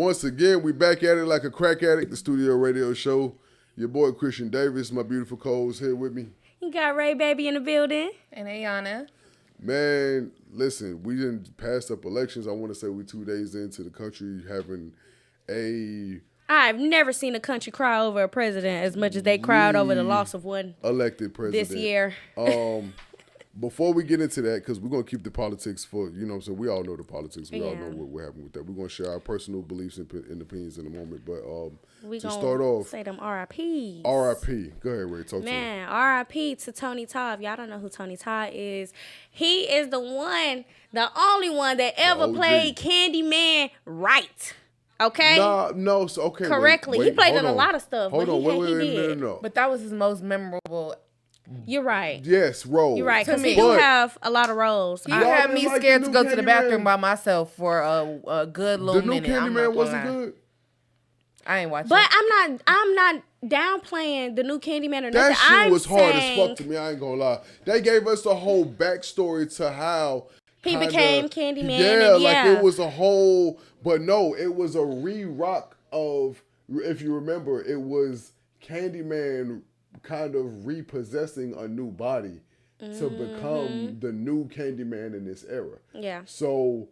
Once again, we back at it like a crack addict, the studio radio show. Your boy Christian Davis, my beautiful co-host here with me. You got Ray Baby in the building. And Ayana. Man, listen, we didn't pass up elections. I want to say we're 2 days into the country having a... I've never seen a country cry over a president as much as they cried over the loss of one elected president this year. Before we get into that, because we're going to keep the politics for, you know what I'm saying, we all know the politics. We all know what we're having with that. We're going to share our personal beliefs and opinions in a moment. But to start off. Say them RIPs. RIP. Go ahead, Ray. Talk to me. Man, RIP to Tony Todd. If y'all don't know who Tony Todd is, he is the only one that ever played Candyman right. Okay? No, so okay. Correctly. Wait, he played in a lot of stuff. Hold on, wait. No. But that was his most memorable. You're right. Yes, role. You're right, because he do have a lot of roles. You had me scared to go to the bathroom by myself for a good little minute. The new Candyman wasn't good. I ain't watching. But I'm not downplaying the new Candyman or nothing. That shit was hard as fuck to me. I ain't gonna lie. They gave us the whole backstory to how he became Candyman. Yeah, like it was a whole. But no, it was a re-rock of. If you remember, it was Candyman kind of repossessing a new body to become the new Candyman in this era. Yeah. So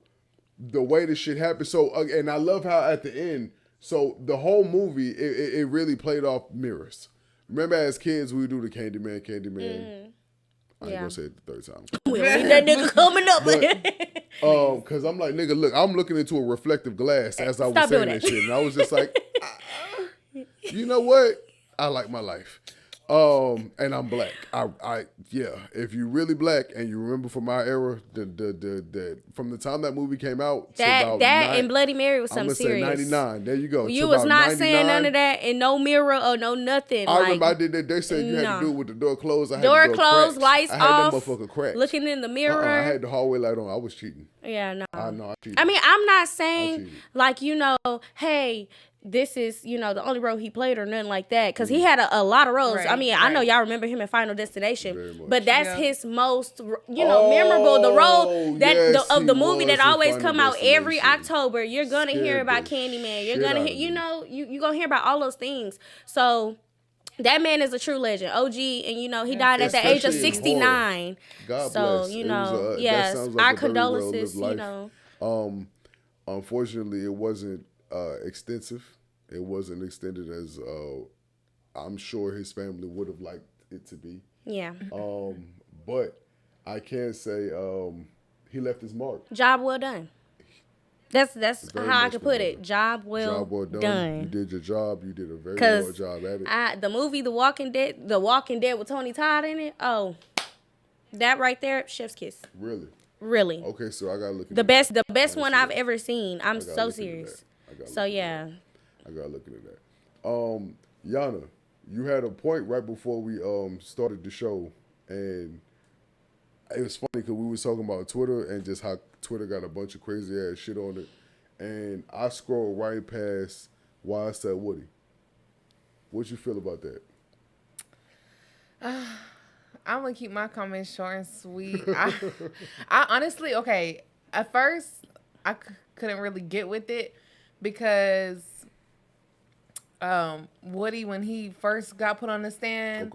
the way this shit happened. So and I love how at the end. So the whole movie, it really played off mirrors. Remember as kids, we would do the Candyman. I ain't gonna say it the third time. We don't need that nigga coming up. Cause I'm like, nigga, look, I'm looking into a reflective glass as I was saying that shit. And I was just like, you know what? I like my life. And I'm black. If you really black and you remember from our era, the from the time that movie came out, and Bloody Mary was something serious. I'm gonna say 99. There you go. You was not saying none of that and no mirror or no nothing. I remember I did that. They said you had to do it with the door closed. I had door the closed, lights off. I had that motherfucker cracked. Looking in the mirror. I had the hallway light on. I was cheating. Yeah, no. I cheated. I mean, I'm not saying hey, this is, the only role he played or nothing like that. Because he had a lot of roles. Right, I mean, I know y'all remember him in Final Destination. But that's his most, memorable. The role of the movie that always come out every October. You're going to hear about Candyman. You're going to hear, you're going to hear about all those things. So that man is a true legend. OG, and, he died at the age of 69. God so, bless. yes, like our condolences, Unfortunately, it wasn't extensive. It wasn't extended as I'm sure his family would have liked it to be. Yeah. But I can say he left his mark. Job well done. That's how I could put it. Job well done. You did your job. You did a very well job at it. The movie The Walking Dead with Tony Todd in it. Oh, that right there, chef's kiss. Really. Okay, so I gotta look at the best one I've ever seen. I'm so serious. So yeah. I gotta look into that. Yana, you had a point right before we started the show, and it was funny because we was talking about Twitter and just how Twitter got a bunch of crazy ass shit on it, and I scrolled right past why I said Woody. What you feel about that? I'm gonna keep my comments short and sweet. I honestly, at first I couldn't really get with it because Woody, when he first got put on the stand,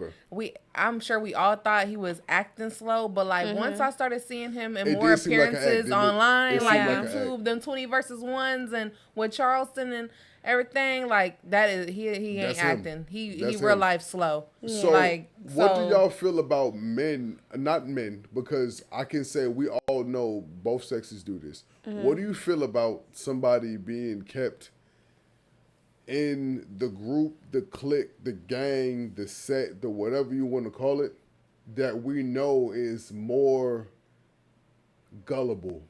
I'm sure we all thought he was acting slow, but once I started seeing him in more appearances online, YouTube, them 20 versus 1s and with Charleston and everything, that is he ain't acting. He real life slow. So what do y'all feel about men, not men, because I can say we all know both sexes do this. What do you feel about somebody being kept in the group, the clique, the gang, the set, the whatever you want to call it, that we know is more gullible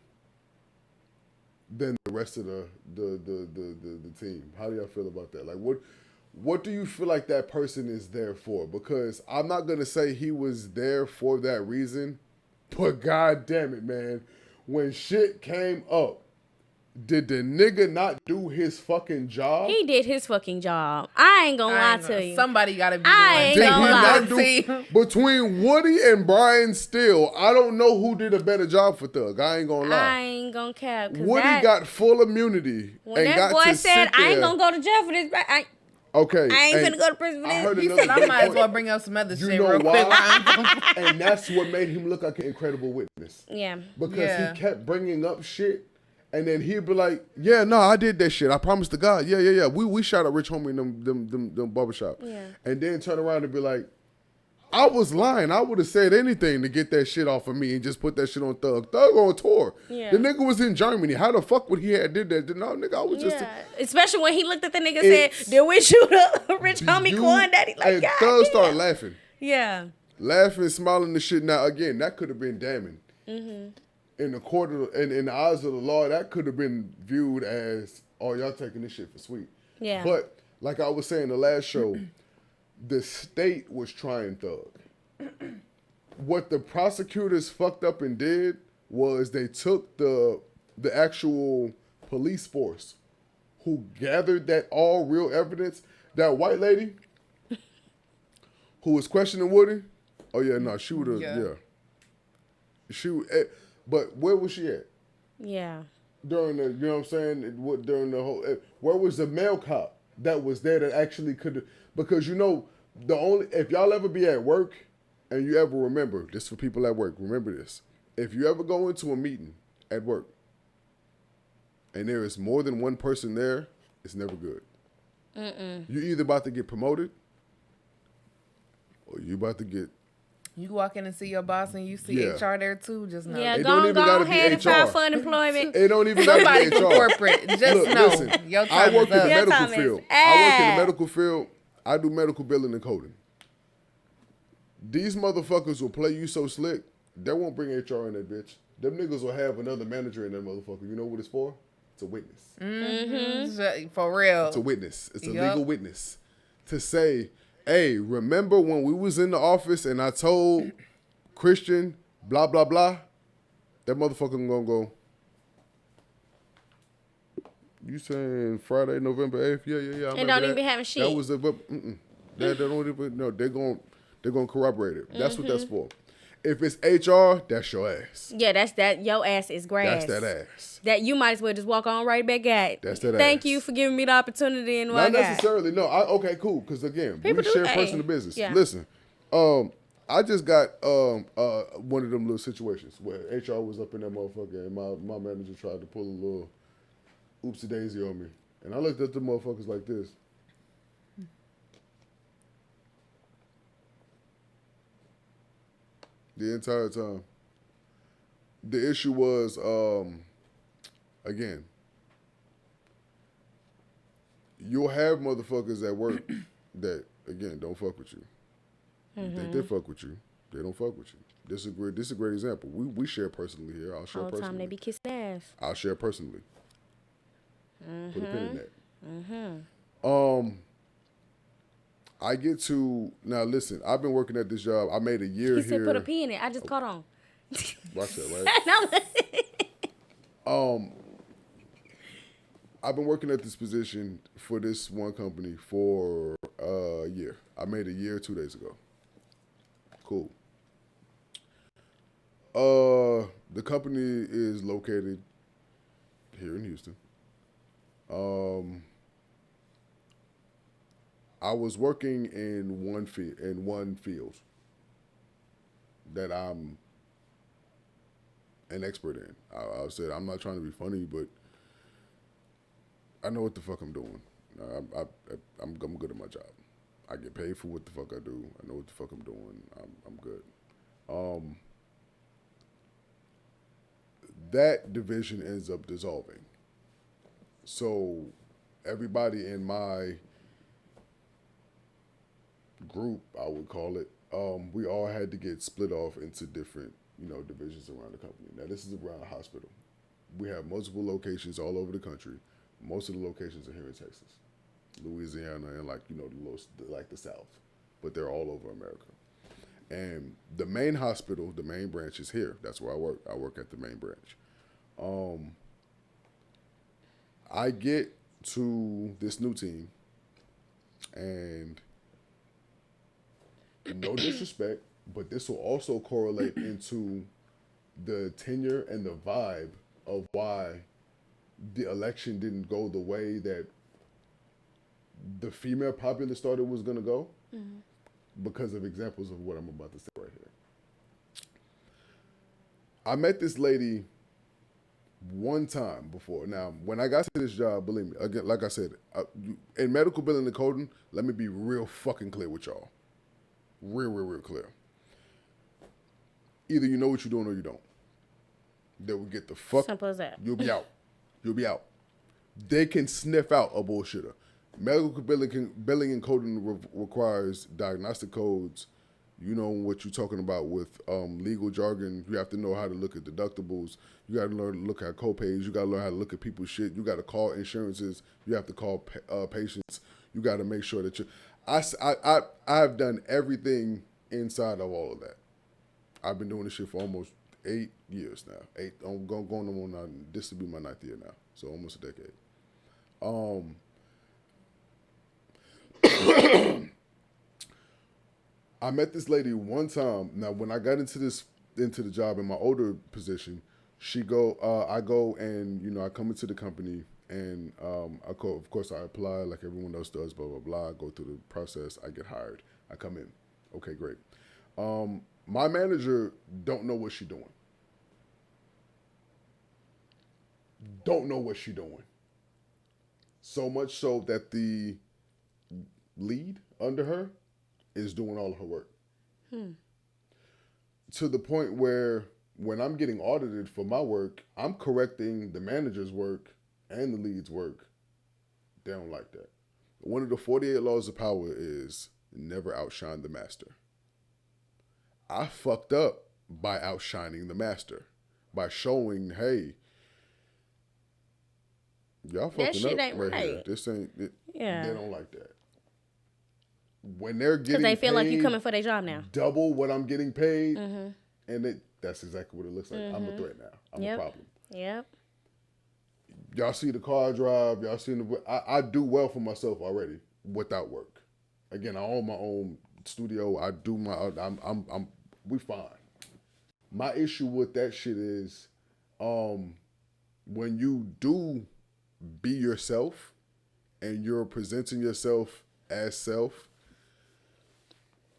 than the rest of the team? How do y'all feel about that? What do you feel like that person is there for? Because I'm not gonna say he was there for that reason, but god damn it, man, when shit came up, Did the nigga not do his fucking job? He did his fucking job. I ain't gonna lie to you. Somebody gotta be. I ain't gonna lie. Between Woody and Brian Steele, I don't know who did a better job for Thug. I ain't gonna lie. I ain't gonna cap. Woody got full immunity. When that boy said, "I ain't gonna go to jail for this," okay, I ain't finna go to prison for this. He said, "I might as well bring up some other shit real quick." And that's what made him look like an incredible witness. Yeah, because he kept bringing up shit. And then he'd be like, "Yeah, no, I did that shit. I promised to God. Yeah. We shot at Rich Homie in them barbershop." Yeah. And then turn around and be like, "I was lying. I would have said anything to get that shit off of me and just put that shit on Thug. Thug on tour. Yeah. The nigga was in Germany. How the fuck would he have did that? No, nigga, I was just." Especially when he looked at the nigga and said, "Did we shoot a Rich Homie Quan Daddy?" Like, and Thug started laughing. Yeah. Laughing, smiling the shit. Now, again, that could have been damning. Mm-hmm. In the court of, in the eyes of the law, that could have been viewed as, "Oh, y'all taking this shit for sweet." Yeah. But like I was saying the last show, the state was trying Thug. What the prosecutors fucked up and did was they took the actual police force who gathered that all real evidence. That white lady who was questioning Woody. Oh yeah, no, she would have. Yeah. She. But where was she at? Yeah. During the, you know what I'm saying? During the whole, where was the male cop that was there that actually could? Because if y'all ever be at work and you ever remember this, for people at work, remember this: if you ever go into a meeting at work and there is more than one person there, it's never good. You either about to get promoted or you about to get. You walk in and see your boss and you see HR there too, just know. Yeah, go ahead and file for unemployment. It don't even gotta Somebody be HR. from corporate, just Look, know. Listen, your I time work is in up. the medical field. I work in the medical field. I do medical billing and coding. These motherfuckers will play you so slick, they won't bring HR in that bitch. Them niggas will have another manager in that motherfucker. You know what it's for? It's a witness. Mm-hmm. For real. It's a witness. It's a legal witness. To say, "Hey, remember when we was in the office and I told Christian, blah, blah, blah," that motherfucker gonna go, "You saying Friday, November 8th? Yeah. And don't even be having shit. That was they don't even, no, they're gonna corroborate it. That's what that's for. If it's HR, that's your ass. Yeah, that's that. Your ass is grass. That's that ass. That you might as well just walk on right back at. That's that ass. Thank you for giving me the opportunity and what Not necessarily, no. Okay, cool. Because again, we share personal business. Yeah. Listen, I just got one of them little situations where HR was up in that motherfucker and my manager tried to pull a little oopsie daisy on me. And I looked at the motherfuckers like this. The entire time. The issue was, again, you'll have motherfuckers at work that, again, don't fuck with you. You think they fuck with you, they don't fuck with you. This is a great example. We share personally here. I'll share personally. All the time they be kissing ass. I'll share personally. Put a pin in that. I get to, now listen, I've been working at this job. I made a year here. He said put a P in it. I just caught on. Watch that, right? I've been working at this position for this one company for a year. I made a year 2 days ago. Cool. The company is located here in Houston. I was working in one field that I'm an expert in. I said I'm not trying to be funny, but I know what the fuck I'm doing. I'm good at my job. I get paid for what the fuck I do. I know what the fuck I'm doing. I'm good. That division ends up dissolving. So everybody in my group, I would call it, we all had to get split off into different, divisions around the company. Now this is around a hospital. We have multiple locations all over the country. Most of the locations are here in Texas, Louisiana, and the South, but they're all over America. And the main hospital, the main branch is here. That's where I work. I work at the main branch. I get to this new team, and no disrespect, but this will also correlate into the tenure and the vibe of why the election didn't go the way that the female populace thought it was going to go, because of examples of what I'm about to say right here. I met this lady one time before. Now, when I got to this job, believe me, again, like I said, in medical billing and coding, let me be real fucking clear with y'all. Real clear. Either you know what you're doing or you don't. They will get the fuck. Simple as that. You'll be out. You'll be out. They can sniff out a bullshitter. Medical billing and coding requires diagnostic codes. You know what you're talking about with legal jargon. You have to know how to look at deductibles. You got to learn to look at copays. You got to learn how to look at people's shit. You got to call insurances. You have to call patients. You got to make sure that you. I've done everything inside of all of that. I've been doing this shit for almost 8 years now. I'm going on this will be my 9th year now, so almost a decade. I met this lady one time. Now, when I got into the job in my older position, I go and I come into the company and of course I apply like everyone else does. Blah blah blah. I go through the process. I get hired. I come in. Okay, great. My manager don't know what she's doing. Don't know what she's doing. So much so that the lead under her is doing all of her work. To the point where when I'm getting audited for my work, I'm correcting the manager's work and the lead's work. They don't like that. One of the 48 laws of power is never outshine the master. I fucked up by outshining the master, by showing, hey, y'all fucking up right here. This ain't it. Yeah. They don't like that. When they're getting, because they feel like you're coming for their job now. Double what I'm getting paid, and that's exactly what it looks like. I'm a threat now. I'm a problem. Yep. Y'all see the car I drive. Y'all see I do well for myself already without work. Again, I own my own studio. I do my. We fine. My issue with that shit is, when you do be yourself, and you're presenting yourself as self,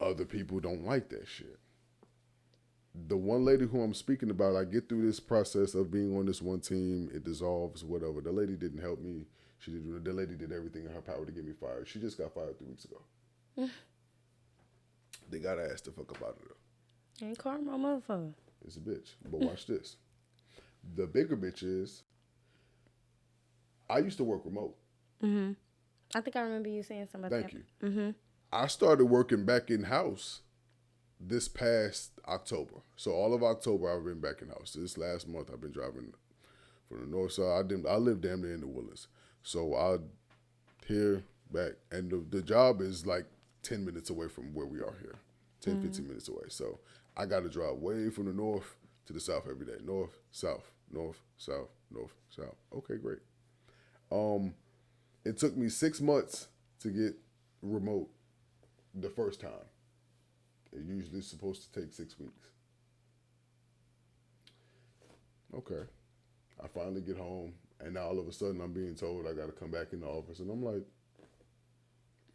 other people don't like that shit. The one lady who I'm speaking about, I get through this process of being on this one team, it dissolves, whatever. The lady didn't help me. The lady did everything in her power to get me fired. She just got fired 3 weeks ago. They got ass to fuck about it though. Ain't karma, motherfucker. It's a bitch. But watch this. The bigger bitch is, I used to work remote. I think I remember you saying something about that. Thank you. I started working back in-house this past October. So all of October, I've been back in-house. This last month, I've been driving from the north side. I live damn near in the Woodlands. So I here, back. And the job is like 10 minutes away from where we are here. 10, 15 minutes away. So I got to drive way from the north to the south every day. North, south, north, south, north, south. Okay, great. It took me 6 months to get remote the first time. It usually is supposed to take 6 weeks. Okay. I finally get home, and now all of a sudden I'm being told I got to come back in the office. And I'm like,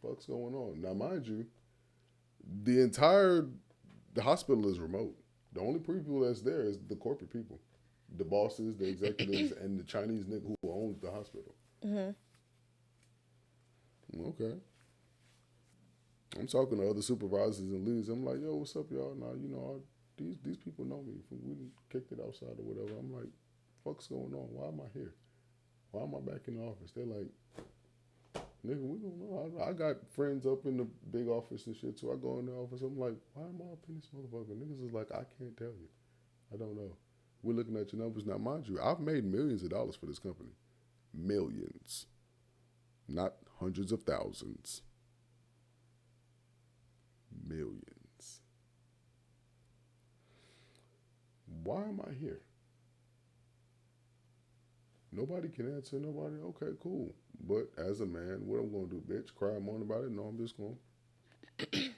what's going on? Now, mind you, the hospital is remote. The only people that's there is the corporate people. The bosses, the executives, and the Chinese nigga who owns the hospital. Okay. I'm talking to other supervisors and leads. I'm like, yo, what's up, y'all? Now, these people know me. We kicked it outside or whatever. I'm like, what's going on? Why am I here? Why am I back in the office? They're like, nigga, we don't know. I got friends up in the big office and shit, too. I go in the office. I'm like, why am I up in this motherfucker? Niggas is like, I can't tell you. I don't know. We're looking at your numbers. Now, mind you, I've made millions of dollars for this company. Millions. Not hundreds of thousands. Millions. Why am I here? Nobody can answer nobody. Okay, cool. But as a man, what I'm gonna do, bitch? Cry and moan about it? No, I'm just gonna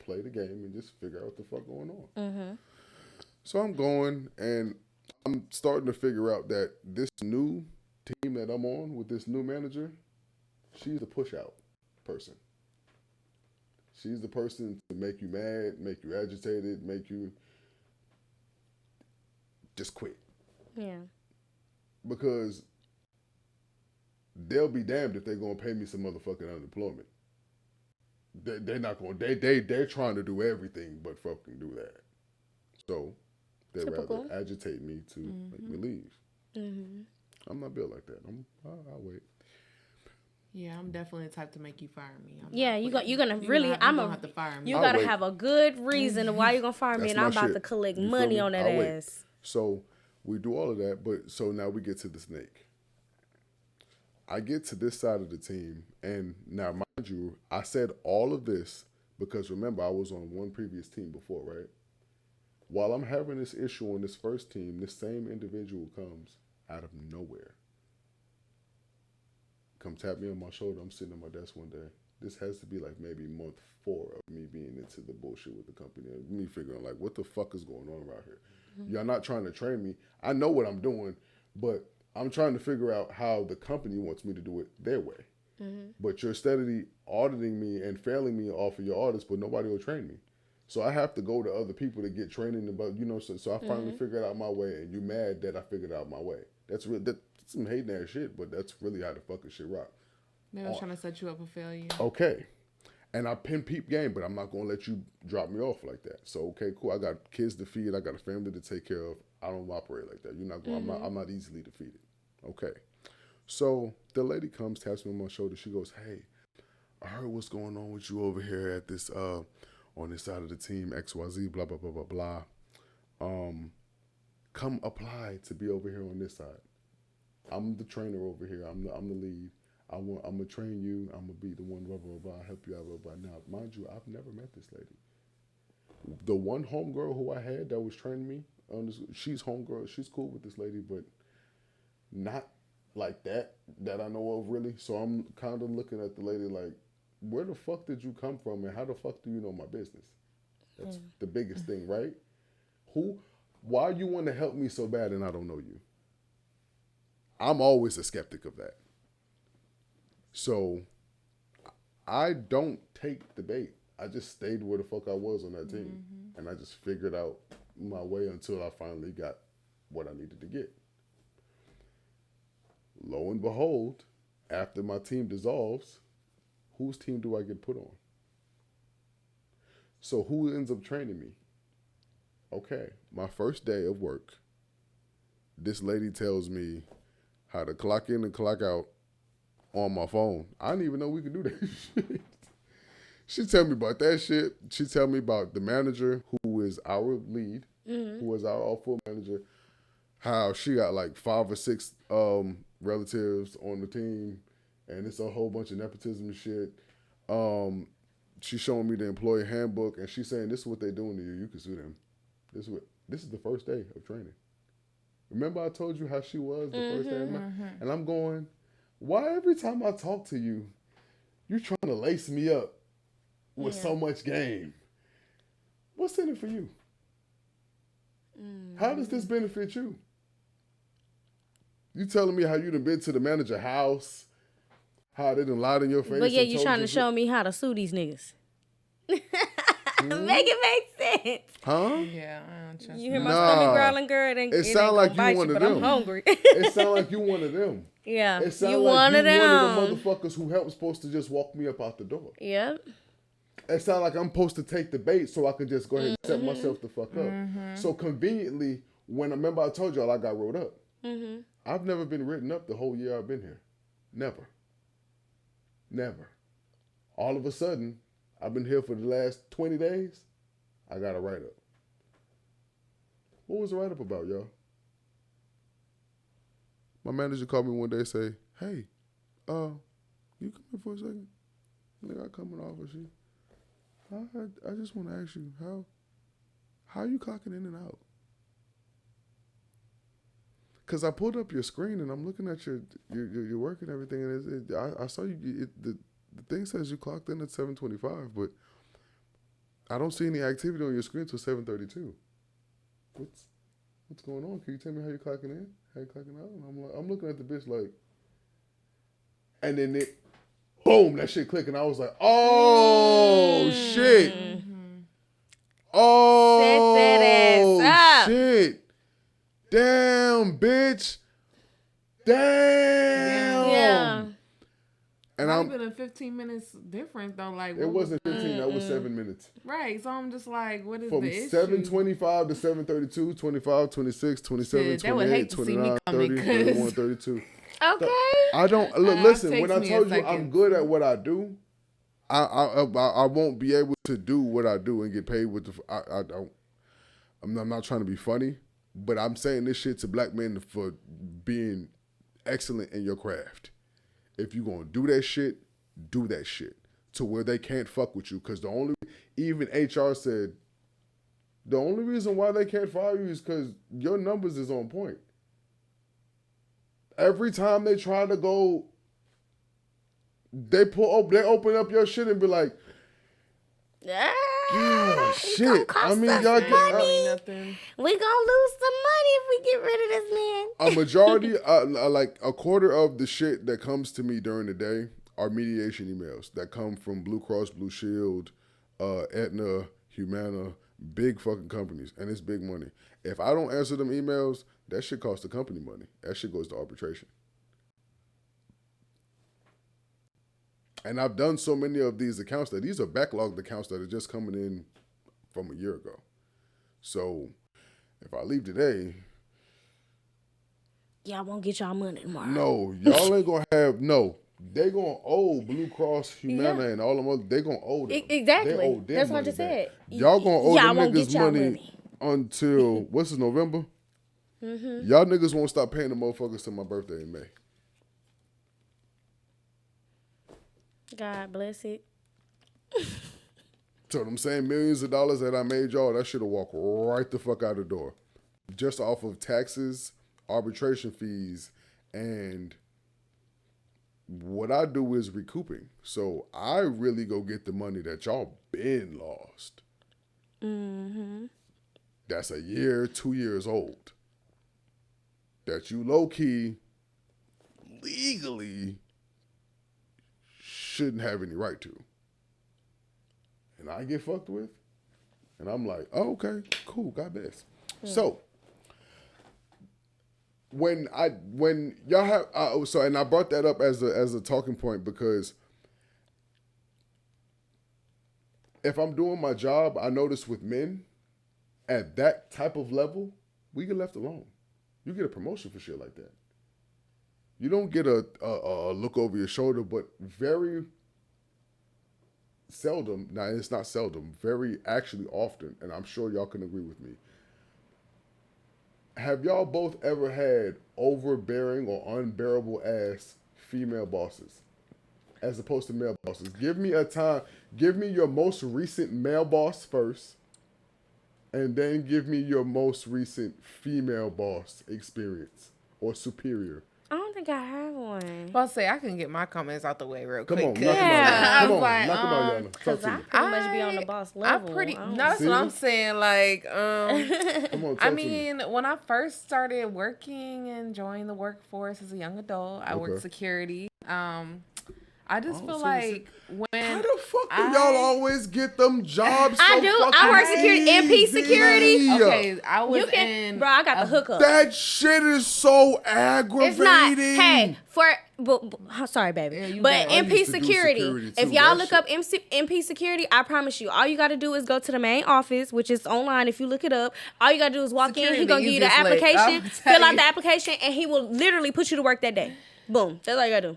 play the game and just figure out what the fuck going on. Mm-hmm. So I'm going, and I'm starting to figure out that this new team that I'm on with this new manager, she's the push out person. She's the person to make you mad, make you agitated, make you just quit. Yeah. Because they'll be damned if they're gonna pay me some motherfucking unemployment. They're not gonna. They're trying to do everything but fucking do that. So they'd rather agitate me to make me leave. Mm-hmm. I'm not built like that. I'll wait. Yeah, I'm definitely the type to make you fire me. You're gonna have to fire me. You gotta have a good reason why you're gonna fire me, and I'm about to collect money on that ass. So we do all of that, but so now we get to the snake. I get to this side of the team, and now, mind you, I said all of this because, remember, I was on one previous team before, right? While I'm having this issue on this first team, this same individual comes out of nowhere. Come tap me on my shoulder. I'm sitting at my desk one day. This has to be like maybe month 4 of me being into the bullshit with the company. And me figuring like, what the fuck is going on around here? Mm-hmm. Y'all not trying to train me. I know what I'm doing, but I'm trying to figure out how the company wants me to do it their way. Mm-hmm. But you're steadily auditing me and failing me off of your audits, but nobody will train me. So I have to go to other people to get training about, so I finally figured out my way, and you mad that I figured out my way. That's some hating ass shit, but that's really how the fucking shit rock. They was trying to set you up for failure. Okay. And I pin peep game, but I'm not going to let you drop me off like that. So, okay, cool. I got kids to feed. I got a family to take care of. I don't operate like that. You're not going, I'm not easily defeated. Okay. So the lady comes, taps me on my shoulder. She goes, hey, I heard what's going on with you over here at this, on this side of the team, XYZ, blah, blah, blah, blah, blah. Come apply to be over here on this side. I'm the trainer over here. I'm the lead. I'm gonna train you. I'm gonna be the one, blah, blah, blah, help you out, blah, blah. Now, mind you, I've never met this lady. The one homegirl who I had that was training me, she's homegirl. She's cool with this lady, but not like that I know of really. So I'm kind of looking at the lady like, where the fuck did you come from and how the fuck do you know my business? That's the biggest thing, right? Why you want to help me so bad and I don't know you? I'm always a skeptic of that. So I don't take the bait. I just stayed where the fuck I was on that team. Mm-hmm. And I just figured out my way until I finally got what I needed to get. Lo and behold, after my team dissolves, whose team do I get put on? So who ends up training me? Okay, my first day of work, this lady tells me how to clock in and clock out on my phone. I didn't even know we could do that shit. She tell me about that shit. She tell me about the manager who is our lead, who is our all-full manager, how she got like 5 or 6 relatives on the team, and it's a whole bunch of nepotism and shit. She's showing me the employee handbook, and she's saying, this is what they're doing to you. You can sue them. This is the first day of training. Remember I told you how she was the first day of and I'm going, why every time I talk to you, you're trying to lace me up with so much game? What's in it for you? How does this benefit you? You telling me how you done been to the manager house, how they done lied in your face. But yeah, you trying to show me how to sue these niggas. Make it make sense. Huh? Yeah, I don't trust you hear my stomach growling, girl? It sound like you one of them. I'm hungry. It sound like you one of them. Yeah, it sound like one of the motherfuckers who helped supposed to just walk me up out the door. Yep. It sound like I'm supposed to take the bait so I could just go ahead and set myself the fuck up. So conveniently, remember I told y'all I got rolled up. I've never been written up the whole year I've been here. Never. All of a sudden, I've been here for the last 20 days. I got a write-up. What was the write-up about, y'all? My manager called me one day and say, hey, you come here for a second? I come in the office. I just want to ask you, how you clocking in and out? Because I pulled up your screen and I'm looking at your work and everything, and I saw you. The thing says you clocked in at 7:25, but I don't see any activity on your screen until 7:32. What's going on? Can you tell me how you're clocking in? How you clocking out? And I'm looking at the bitch like, and then boom, that shit clicked, and I was like, oh shit. Mm-hmm. Oh, set that ass up. Shit. Damn, bitch. Damn. Yeah. And I'm been 15 minutes different though. Like it wasn't 15. That was 7 minutes. Right. So I'm just like, what is from the issue? 7:25 to 7:32, 25, 26, 27, 28, 29, 30, 31, 32. Okay. I don't listen. When I told you I'm good at what I do, I won't be able to do what I do and get paid with the. I don't. I'm not trying to be funny, but I'm saying this shit to black men for being excellent in your craft. If you gonna do that shit to where they can't fuck with you. Because even HR said, the only reason why they can't fire you is because your numbers is on point. Every time they try to go, they open up your shit and be like, shit. I mean, y'all get nothing. We gonna lose some money if we get rid of this man. A majority, like a quarter of the shit that comes to me during the day are mediation emails that come from Blue Cross Blue Shield, Aetna, Humana, big fucking companies, and it's big money. If I don't answer them emails, that shit costs the company money. That shit goes to arbitration. And I've done so many of these accounts that these are backlogged accounts that are just coming in from a year ago. So if I leave today, y'all won't get y'all money tomorrow. No, y'all ain't gonna have they gonna owe Blue Cross, Humana, and all them other. They gonna owe them. Exactly. They owe That's what I just said. Y'all gonna owe them niggas money until what's this, November? Mm-hmm. Y'all niggas won't stop paying the motherfuckers till my birthday in May. God bless it. So them same millions of dollars that I made y'all, that shit'll walk right the fuck out the door. Just off of taxes, arbitration fees, and what I do is recouping. So I really go get the money that y'all been lost. Mm-hmm. That's a year, 2 years old. That you low-key, legally shouldn't have any right to. And I get fucked with. And I'm like, oh, okay, cool, God bless. Yeah. So when y'all have and I brought that up as a talking point because if I'm doing my job, I notice with men at that type of level, we get left alone. You get a promotion for shit like that. You don't get a look over your shoulder, but very seldom, now it's not seldom, very actually often, and I'm sure y'all can agree with me. Have y'all both ever had overbearing or unbearable ass female bosses as opposed to male bosses? Give me your most recent male boss first, and then give me your most recent female boss experience or superior. I don't think I have one. Well, say I can get my comments out the way real quick. Come on, knock them out, Yana. Because I pretty much be on the boss level. That's what I'm saying. Like, come on, I mean, when I first started working and joined the workforce as a young adult, I worked security. I just feel like when how the fuck do y'all always get them jobs? I do. I work security, MP security. Okay, I was bro. I got the hookup. That shit is so aggravating. It's not. Hey, sorry, baby. But MP security. If y'all look up MP security, I promise you, all you got to do is go to the main office, which is online. If you look it up, all you got to do is walk in. He gonna give you the application, fill out the application, and he will literally put you to work that day. Boom. That's all you gotta do.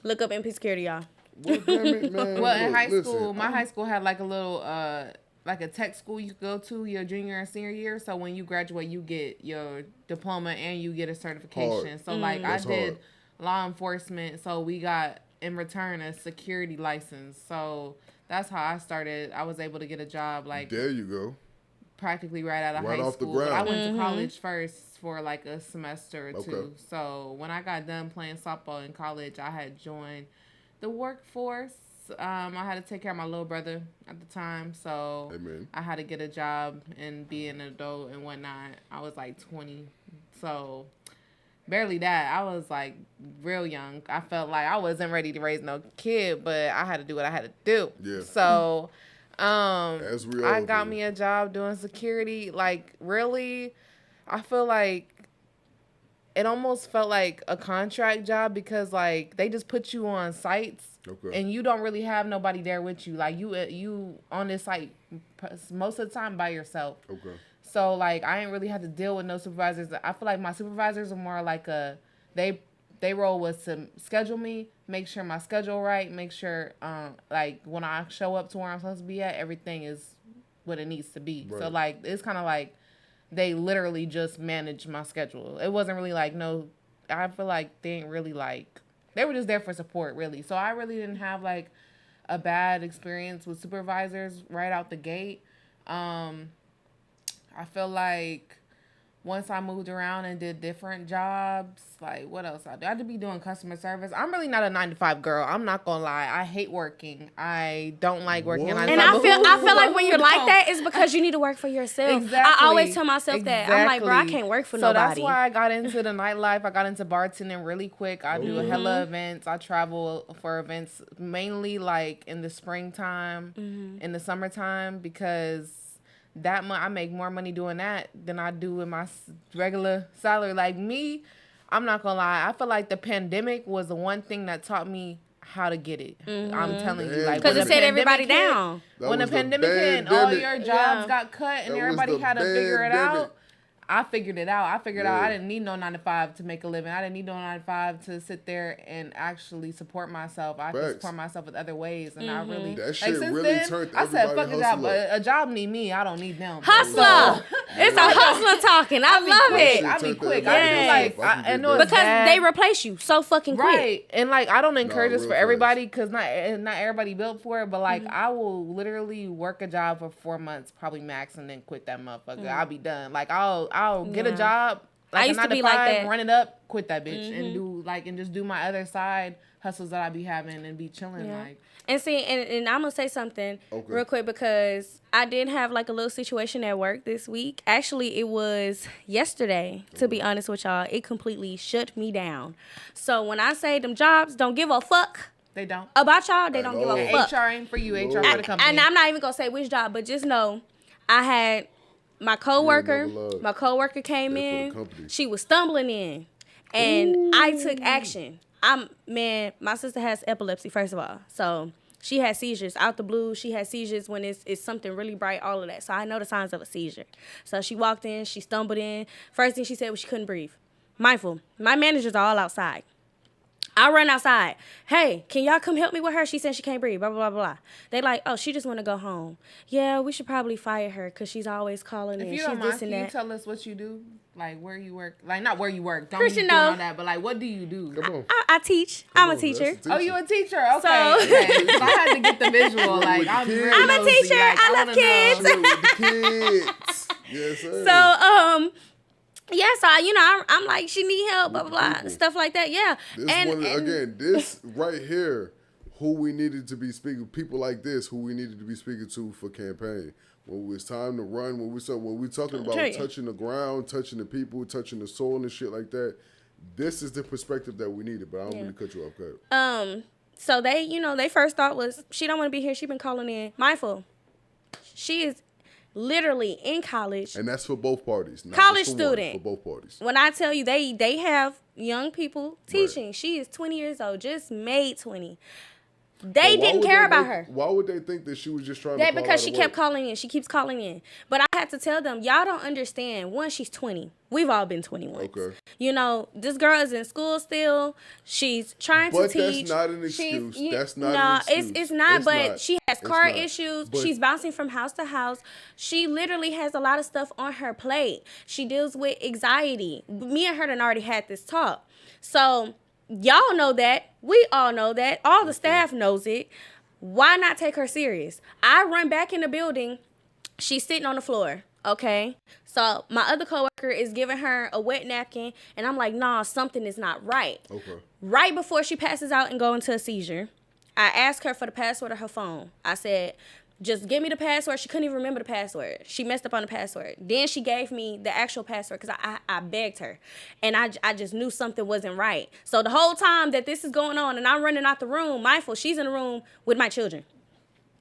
Look up MP security, y'all. Well, damn it, man. Well, in high school, my high school had like a little, like a tech school you could go to your junior and senior year. So when you graduate, you get your diploma and you get a certification. Hard. So like I did law enforcement. So we got in return a security license. So that's how I started. I was able to get a job like. There you go. Practically right out of high off school. The ground. I went to college first. for like a semester or two. So when I got done playing softball in college, I had joined the workforce. I had to take care of my little brother at the time, so I had to get a job and be an adult and whatnot. I was like 20, so barely that. I was like real young. I felt like I wasn't ready to raise no kid, but I had to do what I had to do. Yeah. So I got me a job doing security. Like, really, I feel like it almost felt like a contract job because, like, they just put you on sites and you don't really have nobody there with you. Like, you on this site most of the time by yourself. Okay. So, like, I ain't really had to deal with no supervisors. I feel like my supervisors are more like they role was to schedule me, make sure my schedule right, make sure, like, when I show up to where I'm supposed to be at, everything is what it needs to be. Right. So, like, it's kind of like they literally just managed my schedule. It wasn't really like, I feel like they ain't really like, they were just there for support, really. So I really didn't have like a bad experience with supervisors right out the gate. I feel like once I moved around and did different jobs, like, what else I do? I had to be doing customer service. I'm really not a 9-to-5 girl. I'm not gonna lie. I hate working. I don't like working. And I feel like when you're like that, it's because you need to work for yourself. Exactly. I always tell myself that. I'm like, bro, I can't work for nobody. So that's why I got into the nightlife. I got into bartending really quick. I do hella events. I travel for events mainly like in the springtime, in the summertime, because I make more money doing that than I do with my regular salary. Like me, I'm not gonna lie. I feel like the pandemic was the one thing that taught me how to get it. I'm telling you, like, because it set everybody down. When the pandemic hit, and all your jobs got cut, and everybody had to figure it out. I figured it out. I figured out I didn't need no 9-to-5 to make a living. I didn't need no 9-to-5 to sit there and actually support myself. I could support myself with other ways, and I really that shit really turned. I said, "Fuck a job. A job need me. I don't need them." Hustler. It's a hustler talking. I love it. I be quick. I do like I know because they replace you so fucking quick. Right, and like I don't encourage this for everybody because not everybody built for it. But like I will literally work a job for 4 months, probably max, and then quit that motherfucker. I'll be done. Like I'll get a job. Like I used to be like that. Run it up, quit that bitch, and just do my other side hustles that I be having and be chilling like. And see, and I'm gonna say something real quick because I did have like a little situation at work this week. Actually, it was yesterday. To be honest with y'all, it completely shut me down. So when I say them jobs don't give a fuck. They don't. About y'all, they don't give a fuck. HR ain't for you. HR for the company. And I'm not even gonna say which job, but just know I had my coworker came in. She was stumbling in, and I took action. My sister has epilepsy, first of all. So she had seizures out the blue. She had seizures when it's something really bright, all of that. So I know the signs of a seizure. So she walked in, she stumbled in. First thing she said was she couldn't breathe. Mindful. My managers are all outside. I run outside. Hey, can y'all come help me with her? She said she can't breathe, blah, blah, blah, blah. They like, oh, she just want to go home. Yeah, we should probably fire her because she's always calling in. If you don't mind, can you tell us what you do? Like, where you work? Like, not where you work. Don't be doing all that, but, like, what do you do? I teach. I'm a teacher. Oh, you a teacher? Okay. So I had to get the visual. Like, I'm a teacher. Like, I love kids. With the kids. Yes, sir. So, yeah, so I'm like, she need help, blah, blah, blah, stuff like that. Yeah. This right here, who we needed to be speaking, people like this, who we needed to be speaking to for campaign. When it's time to run, when we talking about touching the ground, touching the people, touching the soul and shit like that, this is the perspective that we needed. But I don't want to cut you off, Kat. So they first thought was she don't want to be here. She been calling in. Mindful. She is literally in college. And that's for both parties. College student. For both parties. When I tell you they have young people teaching. Right. She is 20 years old, just made 20. They didn't care about her. Why would they think that she was just trying to call because she kept calling in. She keeps calling in. But I had to tell them, y'all don't understand. One, she's 20. We've all been 21. Okay. This girl is in school still. She's trying to teach. But that's not an excuse. That's not an excuse. It's not. But she has car issues. She's bouncing from house to house. She literally has a lot of stuff on her plate. She deals with anxiety. Me and her done already had this talk. So y'all know that. We all know that. All the staff knows it. Why not take her serious? I run back in the building. She's sitting on the floor. Okay. So my other coworker is giving her a wet napkin, and I'm like, nah, something is not right. Okay. Right before she passes out and go into a seizure, I asked her for the password of her phone. I said, just give me the password. She couldn't even remember the password. She messed up on the password. Then she gave me the actual password because I begged her. And I just knew something wasn't right. So the whole time that this is going on and I'm running out the room, mindful, she's in the room with my children.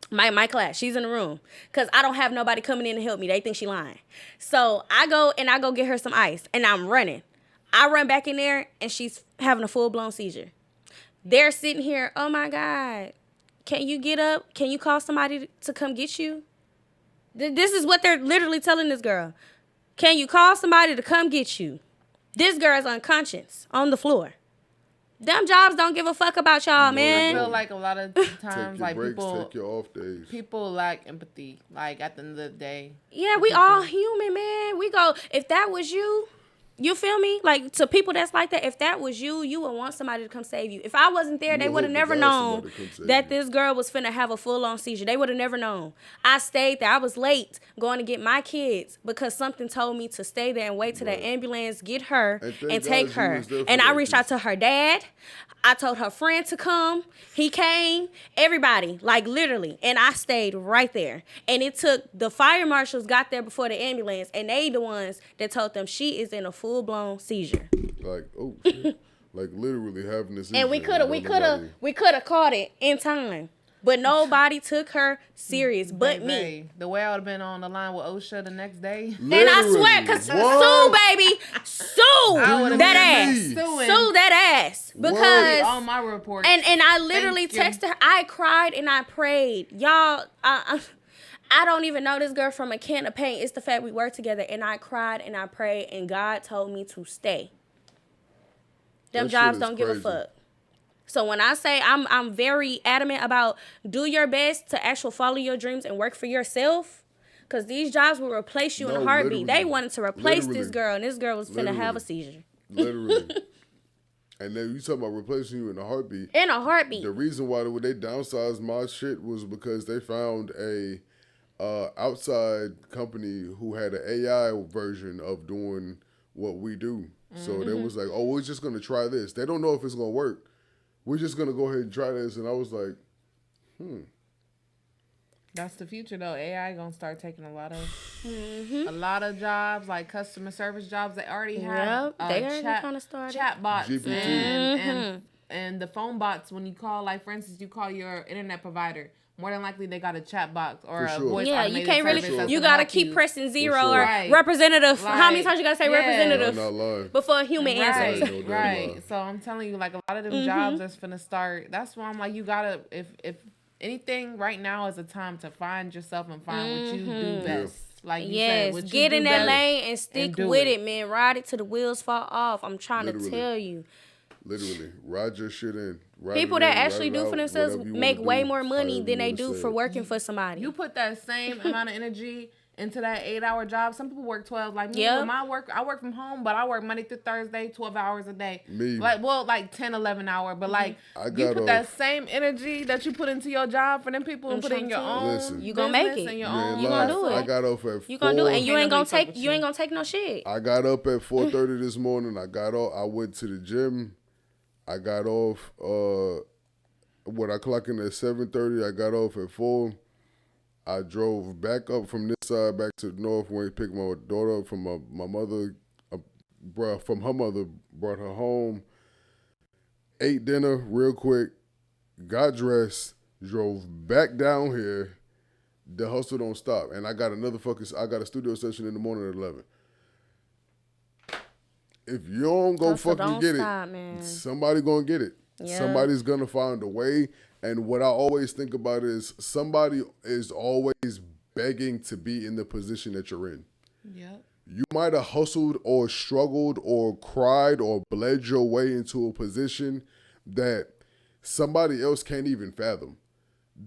My class, she's in the room. Because I don't have nobody coming in to help me. They think she lying. So I go get her some ice and I'm running. I run back in there and she's having a full-blown seizure. They're sitting here, oh my God. Can you get up? Can you call somebody to come get you? This is what they're literally telling this girl. Can you call somebody to come get you? This girl's unconscious on the floor. Them jobs don't give a fuck about y'all, man. I feel like a lot of times, like breaks, take your off days. People lack empathy. Like at the end of the day. Yeah, we all human, man. We go, if that was you. You feel me? Like, to people that's like that, if that was you, you would want somebody to come save you. If I wasn't there, they would have never known that this girl was finna have a full-on seizure. They would have never known. I stayed there. I was late going to get my kids because something told me to stay there and wait till the ambulance get her and take her. And I reached out to her dad. I told her friend to come. He came. Everybody, like literally. And I stayed right there. And it took, the fire marshals got there before the ambulance, and they the ones that told them she is in a full-blown seizure. Like, oh shit. Like literally having this seizure. And we could have caught it in time. But nobody took her serious but me. The way I would have been on the line with OSHA the next day. Literally. And I swear, because sue, baby. Sue that ass. Sue that ass. Because all my reports. And I literally texted her. I cried and I prayed. Y'all, I don't even know this girl from a can of paint. It's the fact we work together. And I cried and I prayed. And God told me to stay. Them jobs don't give a fuck. So when I say I'm very adamant about do your best to actually follow your dreams and work for yourself, because these jobs will replace you in a heartbeat. They wanted to replace this girl, and this girl was finna have a seizure. Literally. And then you talking about replacing you in a heartbeat. In a heartbeat. The reason why they downsized my shit was because they found a outside company who had an AI version of doing what we do. So they was like, oh, we're just going to try this. They don't know if it's going to work. We're just going to go ahead and try this. And I was like, That's the future, though. AI going to start taking a lot of jobs, like customer service jobs. They already have chat bots and the phone bots. When you call, like, for instance, you call your internet provider. More than likely, they got a chat box or a voice automated you can't really. You gotta keep pressing zero or right. representative. Like, how many times you gotta say representative before a human answers? Right. So I'm telling you, like a lot of them jobs that's finna start. That's why I'm like, you gotta. If anything, right now is a time to find yourself and find what you do best. Like you said, what you get in that lane and stick with it, man. Ride it till the wheels fall off. I'm trying to tell you. Literally, ride your shit in. People that actually do for themselves make way more money than they do for working for somebody. You put that same amount of energy into that 8-hour job. Some people work 12. Like me, with my work, I work from home, but I work Monday through Thursday, 12 hours a day. Me. Like 10, 11 hour. But like, you put that same energy that you put into your job for them people and put it in your own. You gonna make it. You gonna do it. I got up at 4. You gonna do it, and you ain't gonna take no shit. I got up at 4:30 this morning. I went to the gym. I got off. When I clock in at 7:30, I got off at 4. I drove back up from this side back to the north. Went to pick my daughter up from my mother, from her mother, brought her home. Ate dinner real quick, got dressed, drove back down here. The hustle don't stop, and I got a studio session in the morning at 11. If you don't go fucking get it, somebody gonna get it. Yeah. Somebody's gonna find a way. And what I always think about is somebody is always begging to be in the position that you're in. Yep. You might have hustled or struggled or cried or bled your way into a position that somebody else can't even fathom.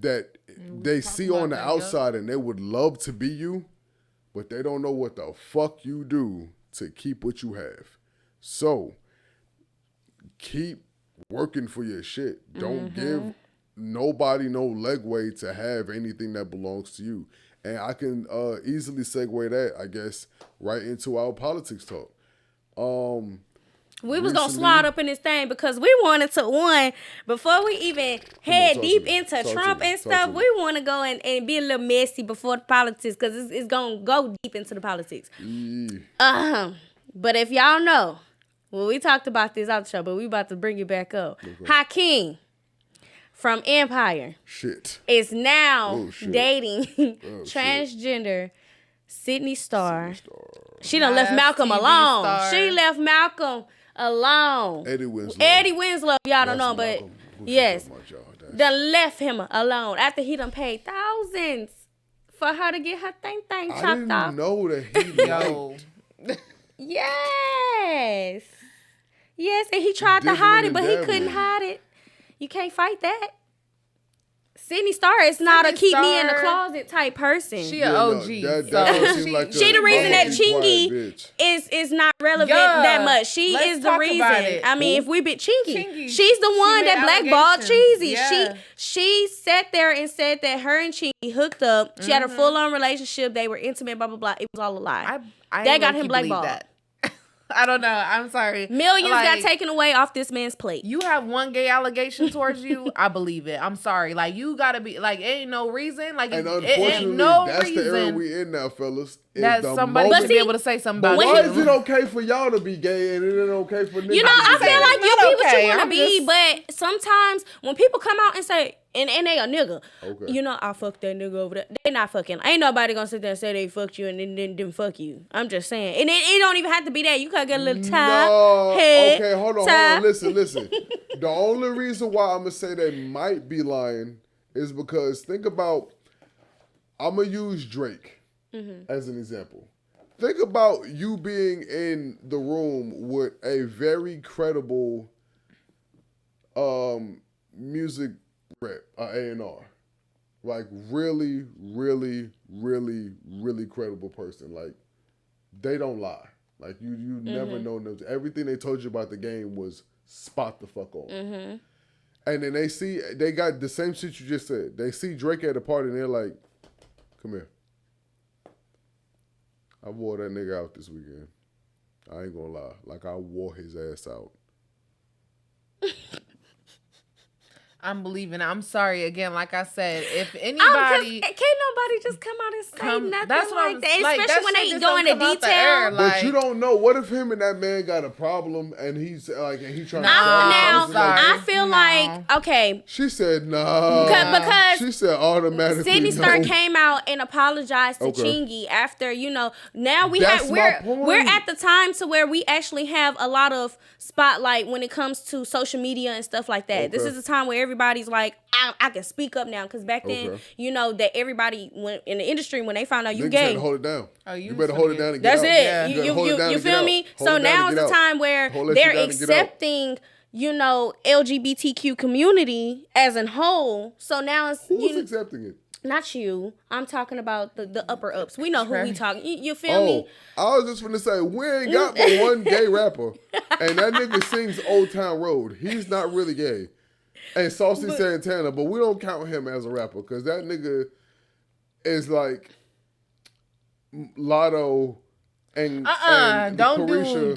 That they see on the outside and they would love to be you, but they don't know what the fuck you do to keep what you have. So, keep working for your shit. Don't give nobody no legway to have anything that belongs to you. And I can easily segue that, I guess, right into our politics talk. We was going to slide up in this thing because we wanted to, before we even head deep into Trump and stuff, we want to go and be a little messy before the politics because it's going to go deep into the politics. But if y'all know, well, we talked about this out the show, but we about to bring it back up. Okay. Hakeem from Empire is now dating transgender Sydney Star. She done left Malcolm alone. She left Malcolm alone. Eddie Winslow, y'all don't know, but yes, done left him alone after he done paid thousands for her to get her thing chopped off. I didn't know that he Yes. Yes, and he tried to hide it, but he couldn't hide it. You can't fight that. Sydney Star is not a keep me in the closet type person. She an OG. She the reason that Chingy is not relevant that much. She is the reason. I mean, if we bit Chingy, she's the one that blackballed Cheesy. Yeah. She sat there and said that her and Chingy hooked up. She had a full-on relationship. They were intimate, blah, blah, blah. It was all a lie. That got him blackballed. I don't know. I'm sorry. Millions got taken away off this man's plate. You have one gay allegation towards you. I believe it. I'm sorry. Like, you gotta be like, ain't no reason. Like, and unfortunately, that's the era we in now, fellas. That somebody should be able to say something about it. Why is it okay for y'all to be gay and it ain't okay for niggas? You know, I feel like you be what you want to be, but sometimes when people come out and say, and they a nigga, you know, I fucked that nigga over there. They not fucking. Ain't nobody gonna sit there and say they fucked you and then didn't fuck you. I'm just saying. And it don't even have to be that. You could get a little head. Okay, hold on. Listen. The only reason why I'm gonna say they might be lying is because think about, I'm gonna use Drake as an example. Think about you being in the room with a very credible music rep, A&R. Like really, really, really, really credible person. Like, they don't lie. Like, you never know them. Everything they told you about the game was spot the fuck on. And then they got the same shit you just said. They see Drake at a party and they're like, come here. I wore that nigga out this weekend. I ain't gonna lie. Like, I wore his ass out. I'm believing. I'm sorry again. Like I said, if anybody, can't nobody just come out and say nothing like that. Especially when they go into detail. But you don't know. What if him and that man got a problem and he's like, and he's trying to I feel like okay. She said no. Because she said automatically. Sydney Star came out and apologized to Chingy after Now we're at the time to where we actually have a lot of spotlight when it comes to social media and stuff like that. This is a time where everybody's like, I can speak up now, because back then, that everybody in the industry, when they found out you gay, hold it down. You better hold it down and get out. That's it. Yeah. You feel me? So now it's a time where they're accepting, LGBTQ community as a whole. So now it's who's accepting it? Not you. I'm talking about the upper ups. We know who we talking. You feel me? I was just gonna say, we ain't got but one gay rapper, and that nigga sings Old Town Road. He's not really gay. And Saucy Santana, but we don't count him as a rapper because that nigga is like Lotto and don't do. He is like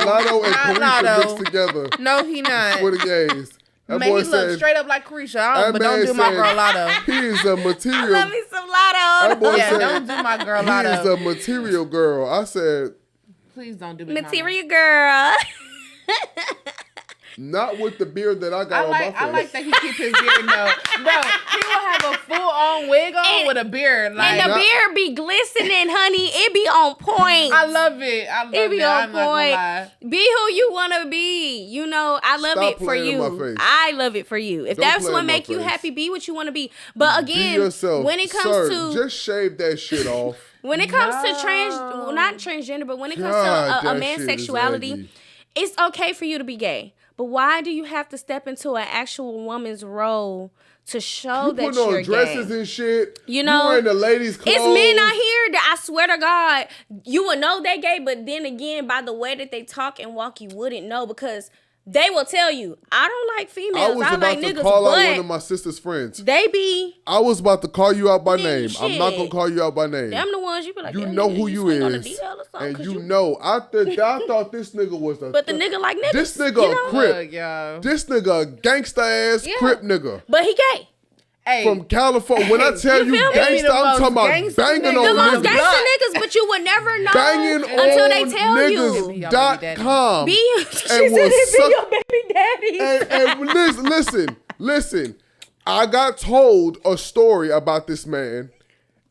Lotto and Carisha mixed together. No, he not. For the gays. That man, he look straight up like Carisha, but don't do my girl Lotto. He is a material. I love me some Lotto. Don't do my girl Lotto. He is a material girl. I said, please don't do me. Material girl. Not with the beard that I got on my face. I like that he keep his beard no. Bro, he will have a full-on wig on with a beard. Like, and the beard be glistening, honey. It be on point. I love it. It be on point. Be who you want to be. I love it for you. I love it for you. If that's what make you happy, be what you want to be. But again, be yourself. When it comes to... just shave that shit off. When it comes to not transgender, but when it comes to a man's sexuality, it's okay for you to be gay. But why do you have to step into an actual woman's role to show that you're gay? You put on dresses and shit. You wearing the ladies' clothes. It's men out here that I swear to God, you would know they gay, but then again, by the way that they talk and walk, you wouldn't know, because They will tell you, I don't like females. I like niggas. Call out one of my sister's friends. I was about to call you out by name. Shit. I'm not gonna call you out by name. Them the ones you be like, you know who you is, and you know. I thought this nigga was but the nigga like niggas. This nigga a Crip. This nigga a gangsta ass Crip nigga. But he gay. Hey, from California. When I tell you gangsta, I'm talking about banging on niggas. The most gangsta niggas, but you would never know until they tell you. Niggas.com. She said it be your baby daddy. And listen. I got told a story about this man,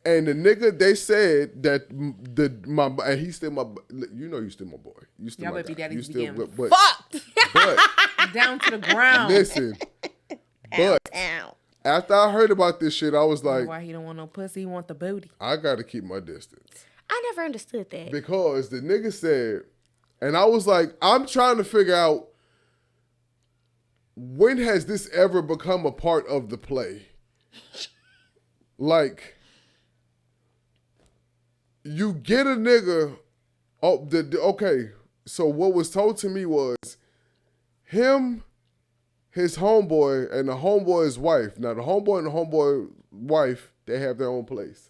and the nigga, they said that and he's still my, you still my boy. You still my baby daddy's begin. Fucked. But down to the ground. Listen, but. After I heard about this shit, I was like, why he don't want no pussy? He want the booty. I got to keep my distance. I never understood that. Because the nigga said, and I was like, I'm trying to figure out, when has this ever become a part of the play? Like, you get a nigga, okay, so what was told to me was, his homeboy and the homeboy's wife. Now, the homeboy and the homeboy wife, they have their own place.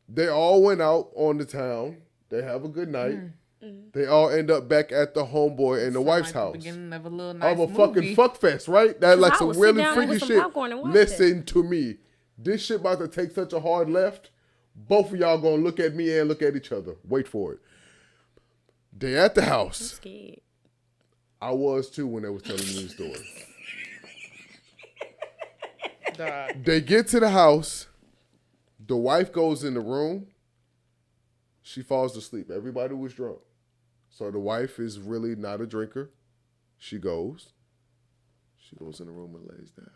They all went out on the town. They have a good night. Mm-hmm. They all end up back at the homeboy and the wife's house. Beginning of a little nice movie. Fucking fuck fest, right? That like some really freaky shit. Listen to me. This shit about to take such a hard left. Both of y'all gonna look at me and look at each other. Wait for it. They at the house. I'm scared. I was too when they was telling me the story. They get to the house. The wife goes in the room. She falls asleep. Everybody was drunk. So the wife is really not a drinker. She goes in the room and lays down.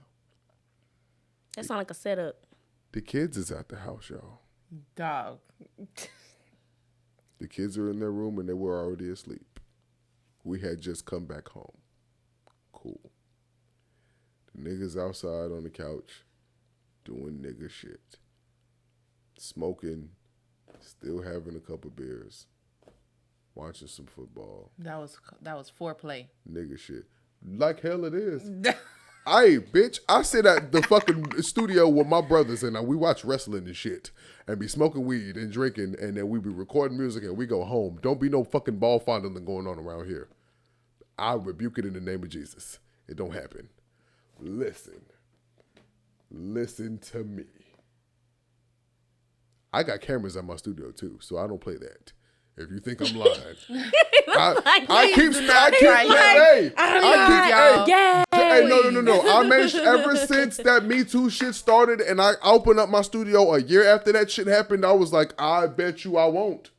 That sounds like a setup. The kids is at the house, y'all. Dog. The kids are in their room and they were already asleep. We had just come back home. Cool. The niggas outside on the couch doing nigga shit. Smoking, still having a couple beers, watching some football. That was foreplay. Nigga shit. Like hell it is. Hey, bitch, I sit at the fucking studio with my brothers and we watch wrestling and shit and be smoking weed and drinking and then we be recording music and we go home. Don't be no fucking ball fondling going on around here. I rebuke it in the name of Jesus. It don't happen. Listen to me. I got cameras at my studio too, so I don't play that. If you think I'm lying, No. I made ever since that Me Too shit started, and I opened up my studio a year after that shit happened. I was like, I bet you I won't.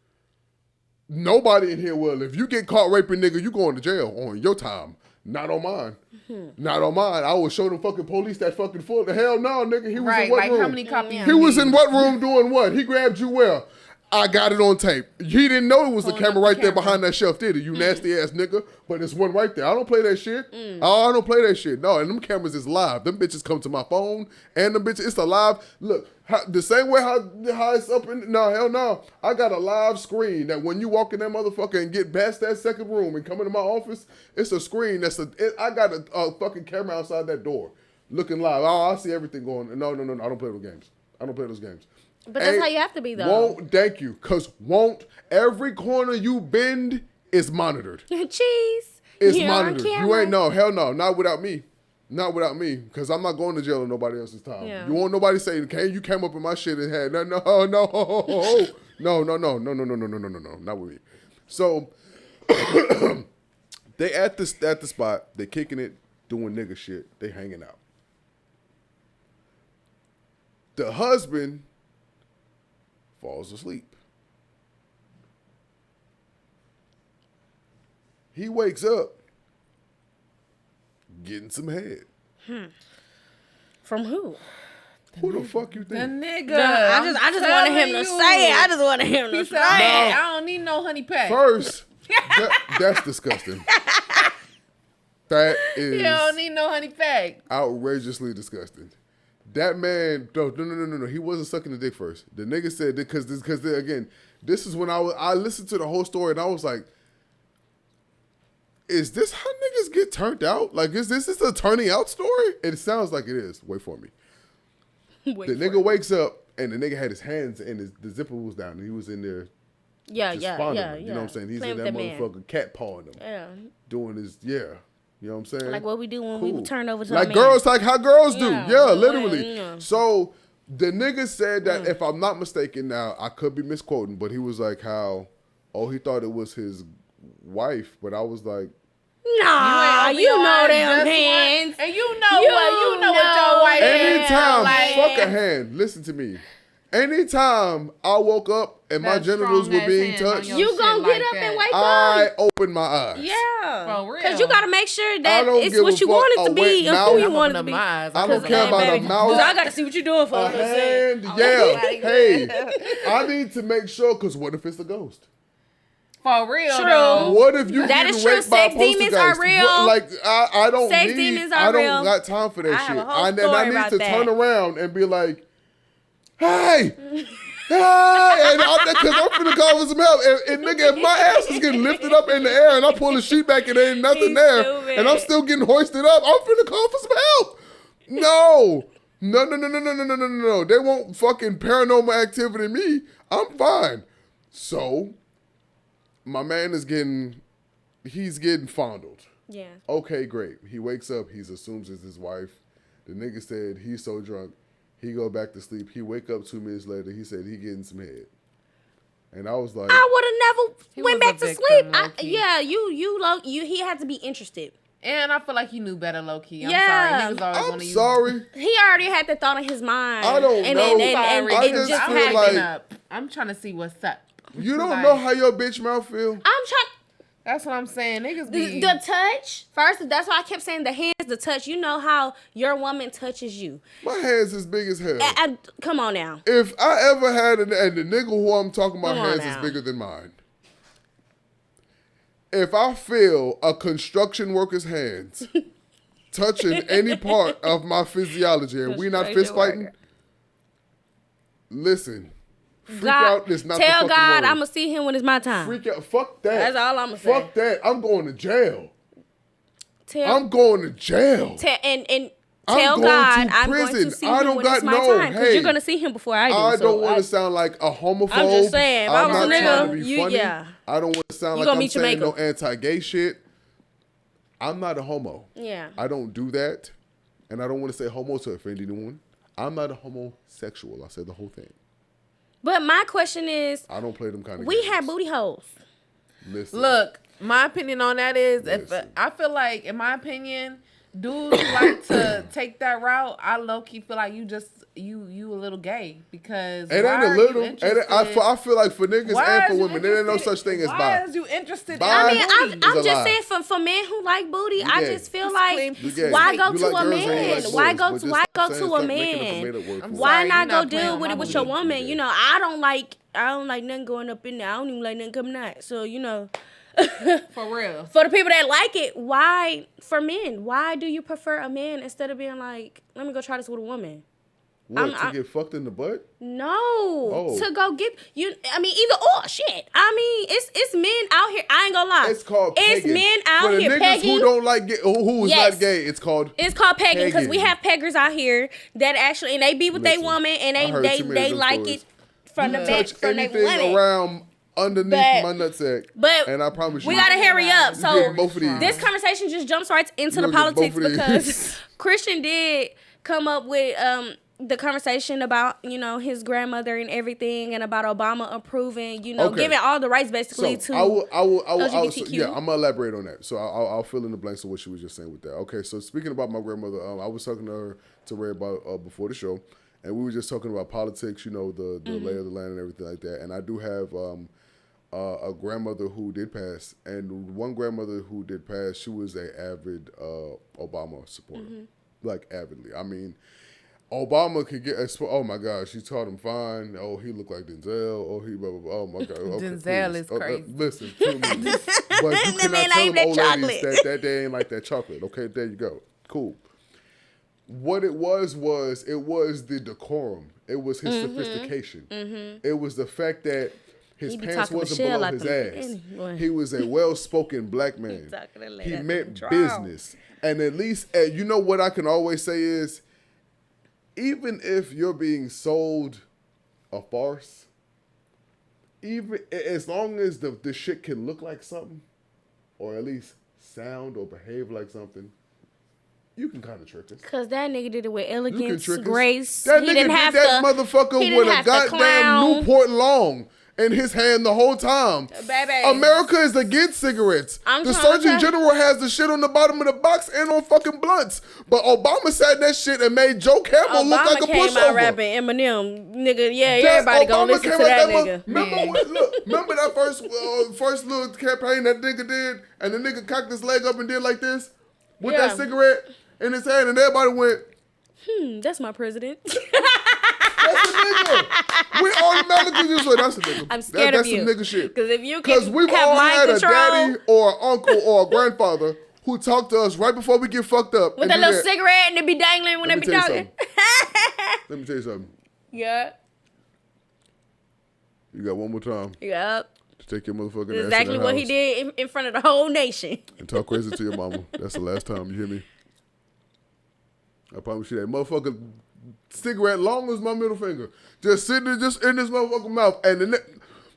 Nobody in here will. If you get caught raping nigga, you going to jail on your time. Not on mine. Mm-hmm. Not on mine. I will show the fucking police that fucking fool. The hell no, nigga. He was in what room? How many copies? He was in what room doing what? He grabbed you where? I got it on tape. He didn't know it was the camera right there behind that shelf, did he? You nasty ass nigga. But it's one right there. I don't play that shit. I don't play that shit. No, and them cameras is live. Them bitches come to my phone and them bitches, it's a live. Look, the same way how it's up in, no, hell no. I got a live screen that when you walk in that motherfucker and get past that second room and come into my office, it's a screen I got a fucking camera outside that door looking live. Oh, I see everything going. No, I don't play those games. I don't play those games. But that's how you have to be, though. Thank you. Because every corner you bend is monitored. Cheese. It's monitored. You ain't, no, hell no. Not without me. Not without me. Because I'm not going to jail on nobody else's time. Yeah. You want nobody saying, okay, you came up in my shit and had, no. Not with me. So, they at the spot. They kicking it, doing nigga shit. They hanging out. The husband falls asleep. He wakes up getting some head. From who? Who the fuck you think? The nigga. I just wanted him to say it. I just wanted him to say it. I don't need no honey pack. First, that's disgusting. That is. You don't need no honey pack. Outrageously disgusting. That man, no. He wasn't sucking the dick first. The nigga said, because again, this is when I listened to the whole story and I was like, is this how niggas get turned out? Like, is this a turning out story? It sounds like it is. Wait for me. The nigga wakes up and the nigga had his hands and the zipper was down and he was in there. Yeah. You know what I'm saying? He's in that motherfucker cat pawing him. Yeah. Doing his, You know what I'm saying? Like what we do when we turn over to like girls, like how girls do. Yeah, literally. Yeah. So the nigga said that, if I'm not mistaken now, I could be misquoting, but he was like he thought it was his wife, but I was like, nah, you know them hands. And you know what your wife anytime, fuck a hand. Listen to me. Anytime I woke up and my genitals were being touched, you gonna get up and wake up. I opened my eyes. Yeah, for real. Because you gotta make sure that it's what you want it to be and who you want it to be. I don't care about a mouth. I gotta see what you're doing for a hand. Yeah, hey, I need to make sure. Because what if it's a ghost? For real, true. What if you that is true? Sex demons are real. I don't Sex demons are real. I don't got time for that shit. I need to turn around and be like, hey, and because I'm finna call for some help. And nigga, if my ass is getting lifted up in the air and I pull the sheet back and there ain't nothing there, stupid. And I'm still getting hoisted up, I'm finna call for some help. No. They won't fucking paranormal activity me. I'm fine. So my man he's getting fondled. Yeah. Okay, great. He wakes up, he assumes it's his wife. The nigga said he's so drunk, he go back to sleep. He wake up 2 minutes later, he said he getting some head. And I was like, I would have never went back to sleep. He had to be interested. And I feel like he knew better, low key. I'm sorry. Niggas always want to use. Sorry. He already had the thought in his mind. I don't know. I just feel like I'm trying to see what's up. You don't know how your bitch mouth feel? I'm trying. That's what I'm saying. Niggas be... The touch. First, that's why I kept saying the hands, the touch. You know how your woman touches you. My hands as big as hell. Come on now. If I ever had and the nigga who I'm talking about hands is bigger than mine. If I feel a construction worker's hands touching any part of my physiology and we not fist fighting, listen. Freak out is not tell the God word. I'm gonna see him when it's my time. Freak out. Fuck that. That's all I'm gonna say. Fuck that. I'm going to jail. I'm going to jail. Tell God I'm going to see him when it's my time. Because you're gonna see him before I do. I don't want to sound like a homophobe. I'm just saying. If I was a nigga, I don't want to sound like I'm saying no anti-gay shit. I'm not a homo. Yeah. I don't do that. And I don't want to say homo to offend anyone. I'm not a homosexual. I said the whole thing. But my question is, I don't play them kind of games. We have booty holes. Listen. Look, my opinion on that is, I feel like, in my opinion, dudes who like to take that route, I low key feel like you a little gay because it ain't a little. I feel like for niggas and for women, there ain't no such thing as bi. Why is you interested? I mean, I'm just saying for men who like booty, I just feel like why go to a man? Why go to a man? Why not go deal with it with your woman? You know, I don't like nothing going up in there. I don't even like nothing coming out. So you know. For real. For the people that like it, why, for men, why do you prefer a man instead of being like, let me go try this with a woman? What, to get fucked in the butt? No. To go get, either or, shit. I mean, it's men out here, I ain't gonna lie. It's called pegging. It's men out here pegging. Who don't like, who is not gay, it's called pegging, because we have peggers out here that actually, and they be with their woman, and they like it from the back, from their women. Around underneath my nutsack. And I promise you, we gotta hurry up. So both of these. This conversation just jumps right into the politics because Christian did come up with the conversation about, his grandmother and everything, and about Obama approving, giving all the rights basically to LGBTQ. Yeah, I'm gonna elaborate on that. So I'll fill in the blanks of what she was just saying with that. Okay, so speaking about my grandmother, I was talking to Ray about before the show, and we were just talking about politics, the lay of the land and everything like that. And I do have a grandmother who did pass, and one grandmother who did pass, she was an avid Obama supporter, like avidly. I mean, Obama could get, oh my God, she taught him fine. Oh, he looked like Denzel. Oh, he blah, blah, blah. Oh my God. Okay, Denzel is crazy. Listen to me. But you cannot tell them old ladies that they ain't like that chocolate. Okay, there you go. Cool. What it was the decorum. It was his sophistication. It was the fact that His pants wasn't below his ass. Anyway. He was a well-spoken black man. He meant business. And at least, you know what I can always say is, even if you're being sold a farce, even as long as the shit can look like something, or at least sound or behave like something, you can kind of trick us. Cause that nigga did it with elegance, grace. That nigga did that motherfucker with a goddamn Newport Long in his hand the whole time. Baby. America is against cigarettes. The Surgeon General has the shit on the bottom of the box and on fucking blunts. But Obama said that shit and made Joe Camel look like a pushover. Obama came out rapping Eminem, nigga. Yeah, everybody gonna listen to that nigga. Remember that first little campaign that nigga did, and the nigga cocked his leg up and did like this with that cigarette in his hand, and everybody went, that's my president. That's a nigga. We automatically just like, that's a nigga. I'm scared of you. That's some nigga shit. Because we've all had a daddy or an uncle or a grandfather who talked to us right before we get fucked up. With a little cigarette and they be dangling when they be talking. Let me tell you something. Yeah. You got one more time. Yep. To take your motherfucking ass exactly what he did in front of the whole nation. And talk crazy to your mama. That's the last time, you hear me? I promise you that motherfucker cigarette long as my middle finger, just sitting in this motherfucking mouth, and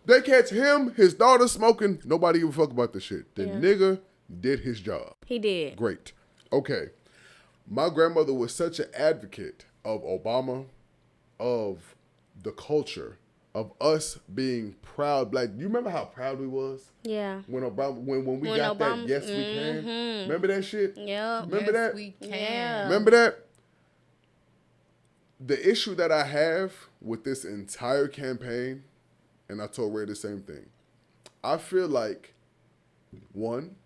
they catch him, his daughter smoking. Nobody give a fuck about this shit. The nigga did his job. He did. Great. Okay. My grandmother was such an advocate of Obama, of the culture, of us being proud black. You remember how proud we was? Yeah. When we got Obama, that yes we can. Remember that shit? Yeah. Remember that? We can. Yeah. Remember that? The issue that I have with this entire campaign, and I told Ray the same thing. I feel like, one,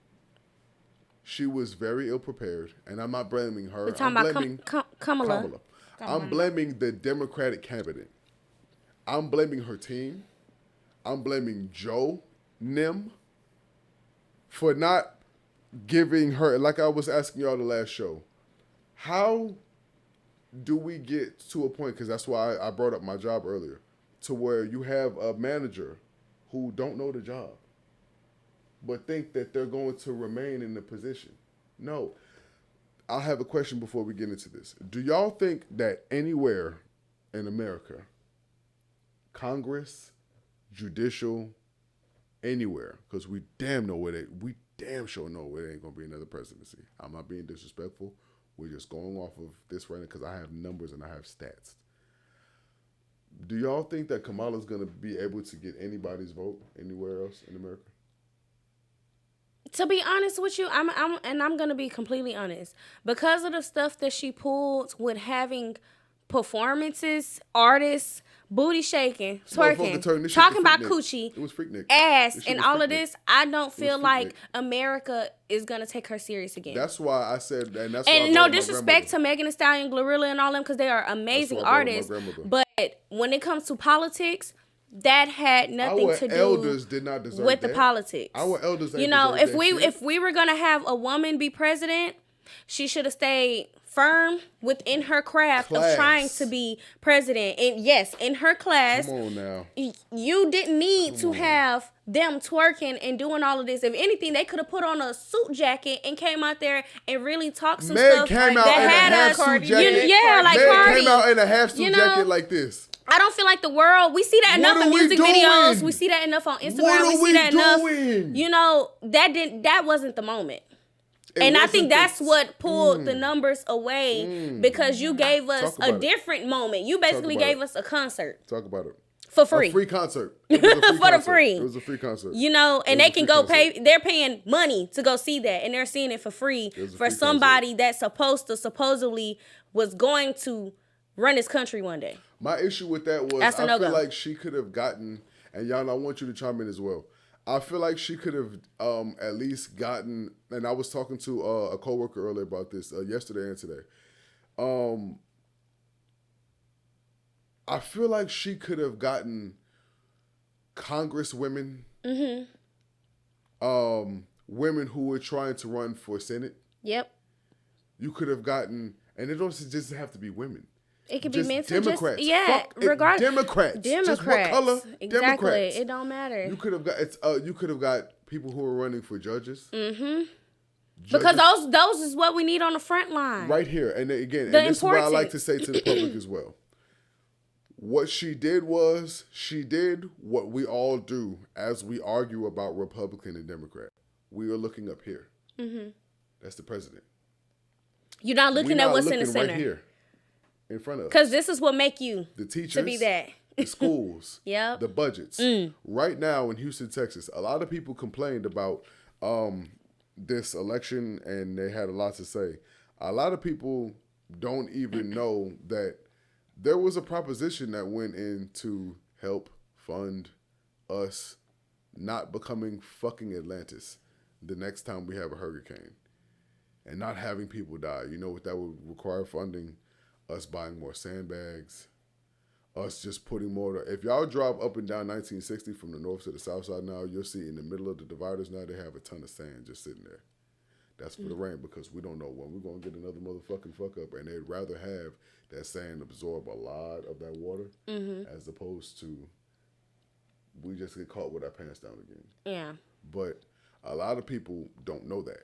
she was very ill prepared, and I'm not blaming her. We're talking about Kamala. I'm blaming the Democratic candidate. I'm blaming her team. I'm blaming Joe Nim for not giving her, like I was asking y'all the last show, how do we get to a point, because that's why I brought up my job earlier, to where you have a manager who don't know the job, but think that they're going to remain in the position? No. I have a question before we get into this. Do y'all think that anywhere in America, Congress, judicial, anywhere, because we damn sure know where there ain't gonna be another presidency. I'm not being disrespectful. We're just going off of this right now because I have numbers and I have stats. Do y'all think that Kamala's gonna be able to get anybody's vote anywhere else in America? To be honest with you, I'm gonna be completely honest. Because of the stuff that she pulled with having performances, artists, booty shaking, twerking, talking about coochie, it was Freaknik, ass, and all of this, I don't feel like America is gonna take her serious again. That's why I said, and that's and no disrespect to Megan Thee Stallion, Glorilla, and all them, because they are amazing artists. But when it comes to politics, that had nothing to do. Our elders did not deserve with the politics. Our elders, you know, if we were gonna have a woman be president, she should have stayed firm within her craft of trying to be president. And yes, in her class, come on now, you didn't need to have them twerking and doing all of this. If anything, they could have put on a suit jacket and came out there and really talked some stuff came out in a half suit jacket. Like Meg Cardi came out in a half suit jacket like this. I don't feel like the world, we see that enough in music videos. We see that enough on Instagram. We see that enough. You know, that wasn't the moment. And I think that's what pulled the numbers away, because you gave us a different moment. You basically gave us a concert. Talk about it. For free. A free concert. It was a free for the free. It was a free concert. You know, and they can go pay, they're paying money to go see that, and they're seeing it for free for somebody that's supposedly was going to run this country one day. My issue with that was, I feel like she could have gotten, and y'all, I want you to chime in as well. I feel like she could have at least gotten, and I was talking to a coworker earlier about this yesterday and today. I feel like she could have gotten congresswomen, women who were trying to run for Senate. Yep. You could have gotten, and it don't just have to be women. It could be mental. Democrats. Regardless. Democrats. Just what color? Exactly. Democrats. It don't matter. You could have got people who are running for judges. Mm-hmm. Because those is what we need on the front line. Right here. And again, and this is what I like to say to the public as well. What she did was, she did what we all do as we argue about Republican and Democrat. We are looking up here. Mm-hmm. That's the president. You're not looking at what's in the center. Right here, in front of us. Because this is what make you the teachers, to be that. The schools, yep. The budgets. Right now in Houston, Texas, a lot of people complained about this election, and they had a lot to say. A lot of people don't even know that there was a proposition that went in to help fund us not becoming fucking Atlantis the next time we have a hurricane and not having people die. You know what that would require funding? Us buying more sandbags, us just putting more. If y'all drive up and down 1960 from the north to the south side now, you'll see in the middle of the dividers now they have a ton of sand just sitting there. That's for the rain, because we don't know when we're going to get another motherfucking fuck up, and they'd rather have that sand absorb a lot of that water as opposed to we just get caught with our pants down again. Yeah. But a lot of people don't know that.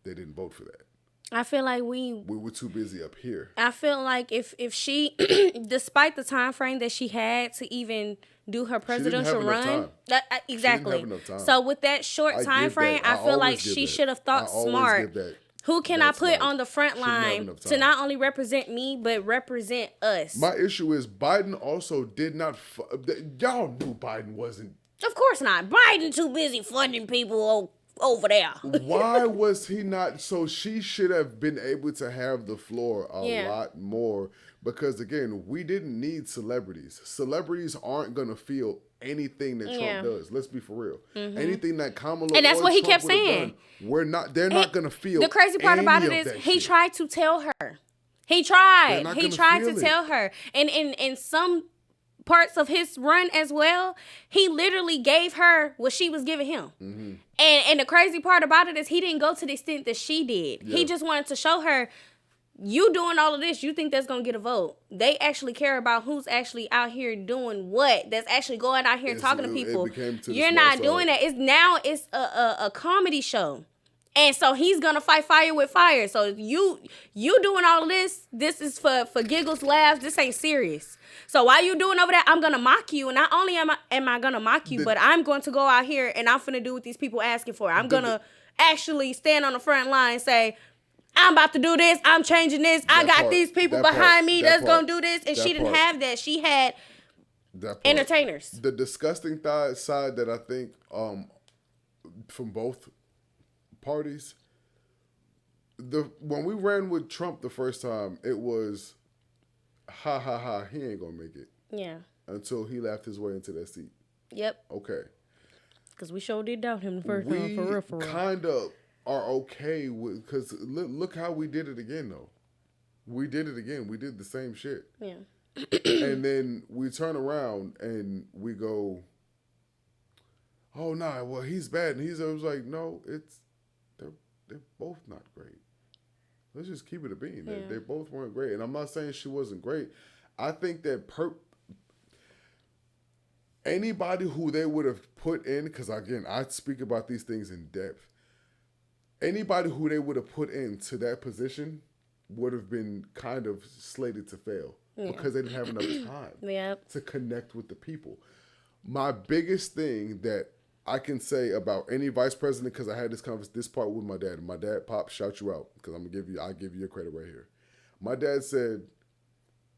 They didn't vote for that. I feel like we were too busy up here. I feel like if she, despite the time frame that she had to even do her presidential run, exactly. She didn't have enough time. So with that short time frame, I feel like she should have thought smart. Who can I put on the front line to not only represent me but represent us? My issue is Biden also did not. Y'all knew Biden wasn't. Of course not. Biden too busy funding people over there. Why was he not? So she should have been able to have the floor a lot more, because again, we didn't need celebrities. Celebrities aren't gonna feel anything that Trump does. Let's be for real. Anything that Kamala and that's what he kept saying. Done, they're not gonna feel. The crazy part about it is he tried to tell her. He tried to tell her. And in some parts of his run as well, he literally gave her what she was giving him. And the crazy part about it is he didn't go to the extent that she did. He just wanted to show her, you doing all of this, you think that's going to get a vote. They actually care about who's actually out here doing what. That's actually going out here and talking to people. You're not doing that. It's a comedy show. And so he's going to fight fire with fire. So you doing all of this is for giggles, laughs. This ain't serious. So while you doing over there, I'm going to mock you. And not only am I going to mock you, but I'm going to go out here and I'm finna do what these people asking for. I'm going to actually stand on the front line and say, I'm about to do this. I'm changing this. I got these people behind me that's going to do this. And she didn't have that. She had entertainers. The disgusting side that I think from both parties, when we ran with Trump the first time, it was ha ha ha, he ain't gonna make it. Yeah. Until he laughed his way into that seat. Yep. Okay. Because we sure did doubt him the first time, for real. We kind of are okay with, because look how we did it again though. We did it again. We did the same shit. Yeah. And then we turn around and we go, oh nah, well he's bad, and I was like, no, they're both not great. Let's just keep it a bean. Yeah. They both weren't great. And I'm not saying she wasn't great. I think that anybody who they would have put in, because again, I speak about these things in depth, anybody who they would have put into that position would have been kind of slated to fail because they didn't have enough time to connect with the people. My biggest thing that I can say about any vice president, because I had this part with my dad. My dad, Pop, shout you out, because I'll give you your credit right here. My dad said,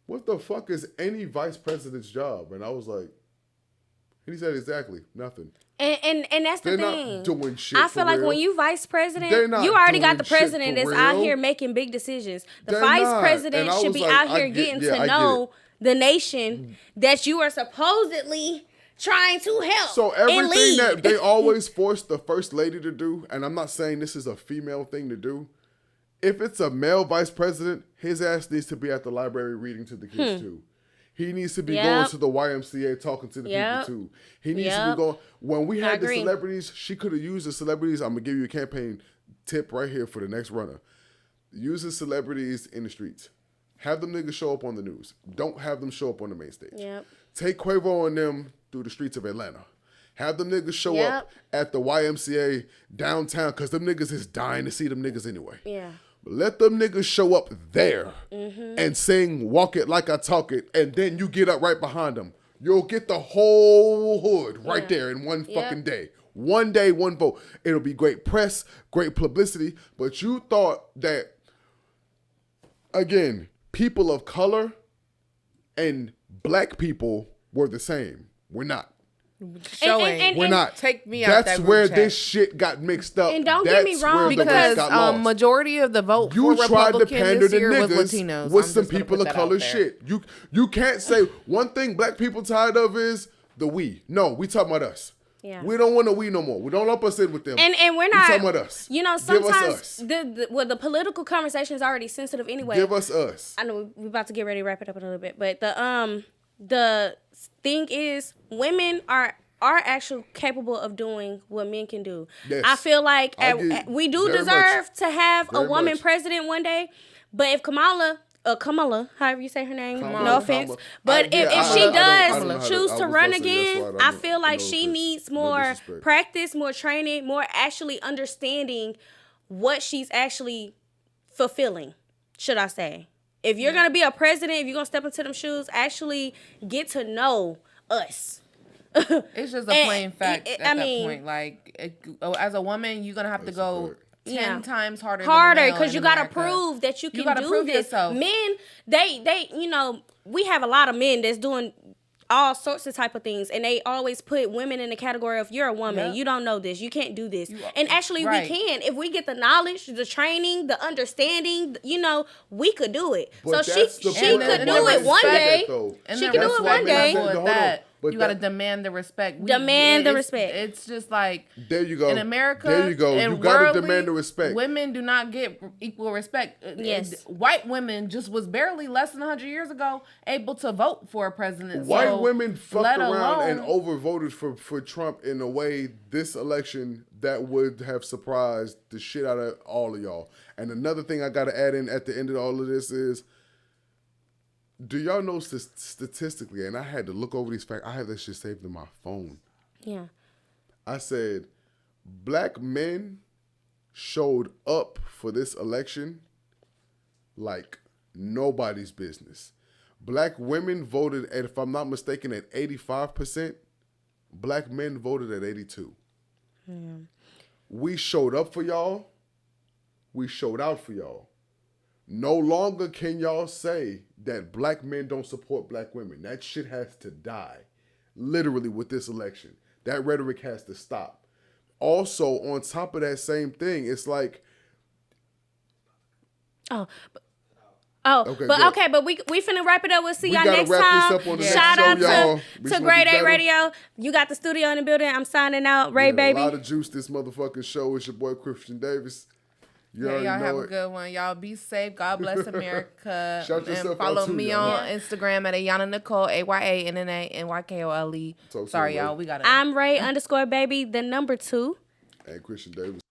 what the fuck is any vice president's job? And I was like, and he said, exactly, nothing. And that's the thing. They're not doing shit. I feel like when you vice president, you already got the president that's out here making big decisions. The vice president should be out here getting to know the nation that you are supposedly trying to help. So everything that they always force the first lady to do, and I'm not saying this is a female thing to do, if it's a male vice president, his ass needs to be at the library reading to the kids too. He needs to be going to the YMCA talking to the people too. He needs to be going. When we had the celebrities, she could have used the celebrities. I'm going to give you a campaign tip right here for the next runner. Use the celebrities in the streets. Have them niggas show up on the news. Don't have them show up on the main stage. Yep. Take Quavo and them through the streets of Atlanta. Have them niggas show up at the YMCA downtown, because them niggas is dying to see them niggas anyway. Yeah. But let them niggas show up there and sing Walk It Like I Talk It, and then you get up right behind them. You'll get the whole hood right there in one fucking day. One day, one vote. It'll be great press, great publicity, but you thought that, again, people of color and black people were the same. We're not. We're not. Take me out. That's where this shit got mixed up. And don't get me wrong, because majority of the vote you for tried Republican to pander this to year was niggas Latinos. with some people of color shit. You can't say one thing black people tired of is the we. No, we talking about us. Yeah. We don't want to we no more. We don't lump us in with them. And we're not talking about us. You know, sometimes the political conversation is already sensitive anyway. Give us us. I know we're about to get ready to wrap it up in a little bit, but the thing is, women are actually capable of doing what men can do. Yes. I feel like we do deserve to have a woman president one day, but if Kamala, however you say her name, no offense, but if she does choose to run again, I feel like she needs more practice, more training, more actually understanding what she's actually fulfilling, should I say. If you're going to be a president, if you're going to step into them shoes, actually get to know us. It's just a plain fact at that point. Like, as a woman, you're going to have to go 10 times harder because you got to prove that you can do this. Yourself. Men, they we have a lot of men that's doing all sorts of type of things, and they always put women in the category of, you're a woman, you don't know this, you can't do this. And actually we can. If we get the knowledge, the training, the understanding, we could do it. But so she could do it one day. She could do it one day. But you got to demand the respect. It's just like, there you go. In America, there you go. You got to demand the respect. Women do not get equal respect. Yes. White women just was barely less than 100 years ago able to vote for a president. White women fucked around and overvoted for Trump in a way this election that would have surprised the shit out of all of y'all. And another thing I got to add in at the end of all of this is, do y'all know statistically, and I had to look over these facts, I have this shit saved in my phone. Yeah. I said, black men showed up for this election like nobody's business. Black women voted at, if I'm not mistaken, at 85%. Black men voted at 82%. Yeah. We showed up for y'all. We showed out for y'all. No longer can y'all say that black men don't support black women. That shit has to die, literally, with this election. That rhetoric has to stop. Also, on top of that same thing, it's like... But we finna wrap it up. We'll see y'all next time. Shout out to Grade A Radio. You got the studio in the building. I'm signing out. Ray, baby. A lot of juice this motherfucking show. It's your boy, Christian Davis. Y'all have a good one. Y'all be safe. God bless America. And follow me on Instagram at Ayana Nicole, AYANNANYKOLE. Sorry, y'all. We got it. I'm Ray _baby, the number 2. And Christian Davis.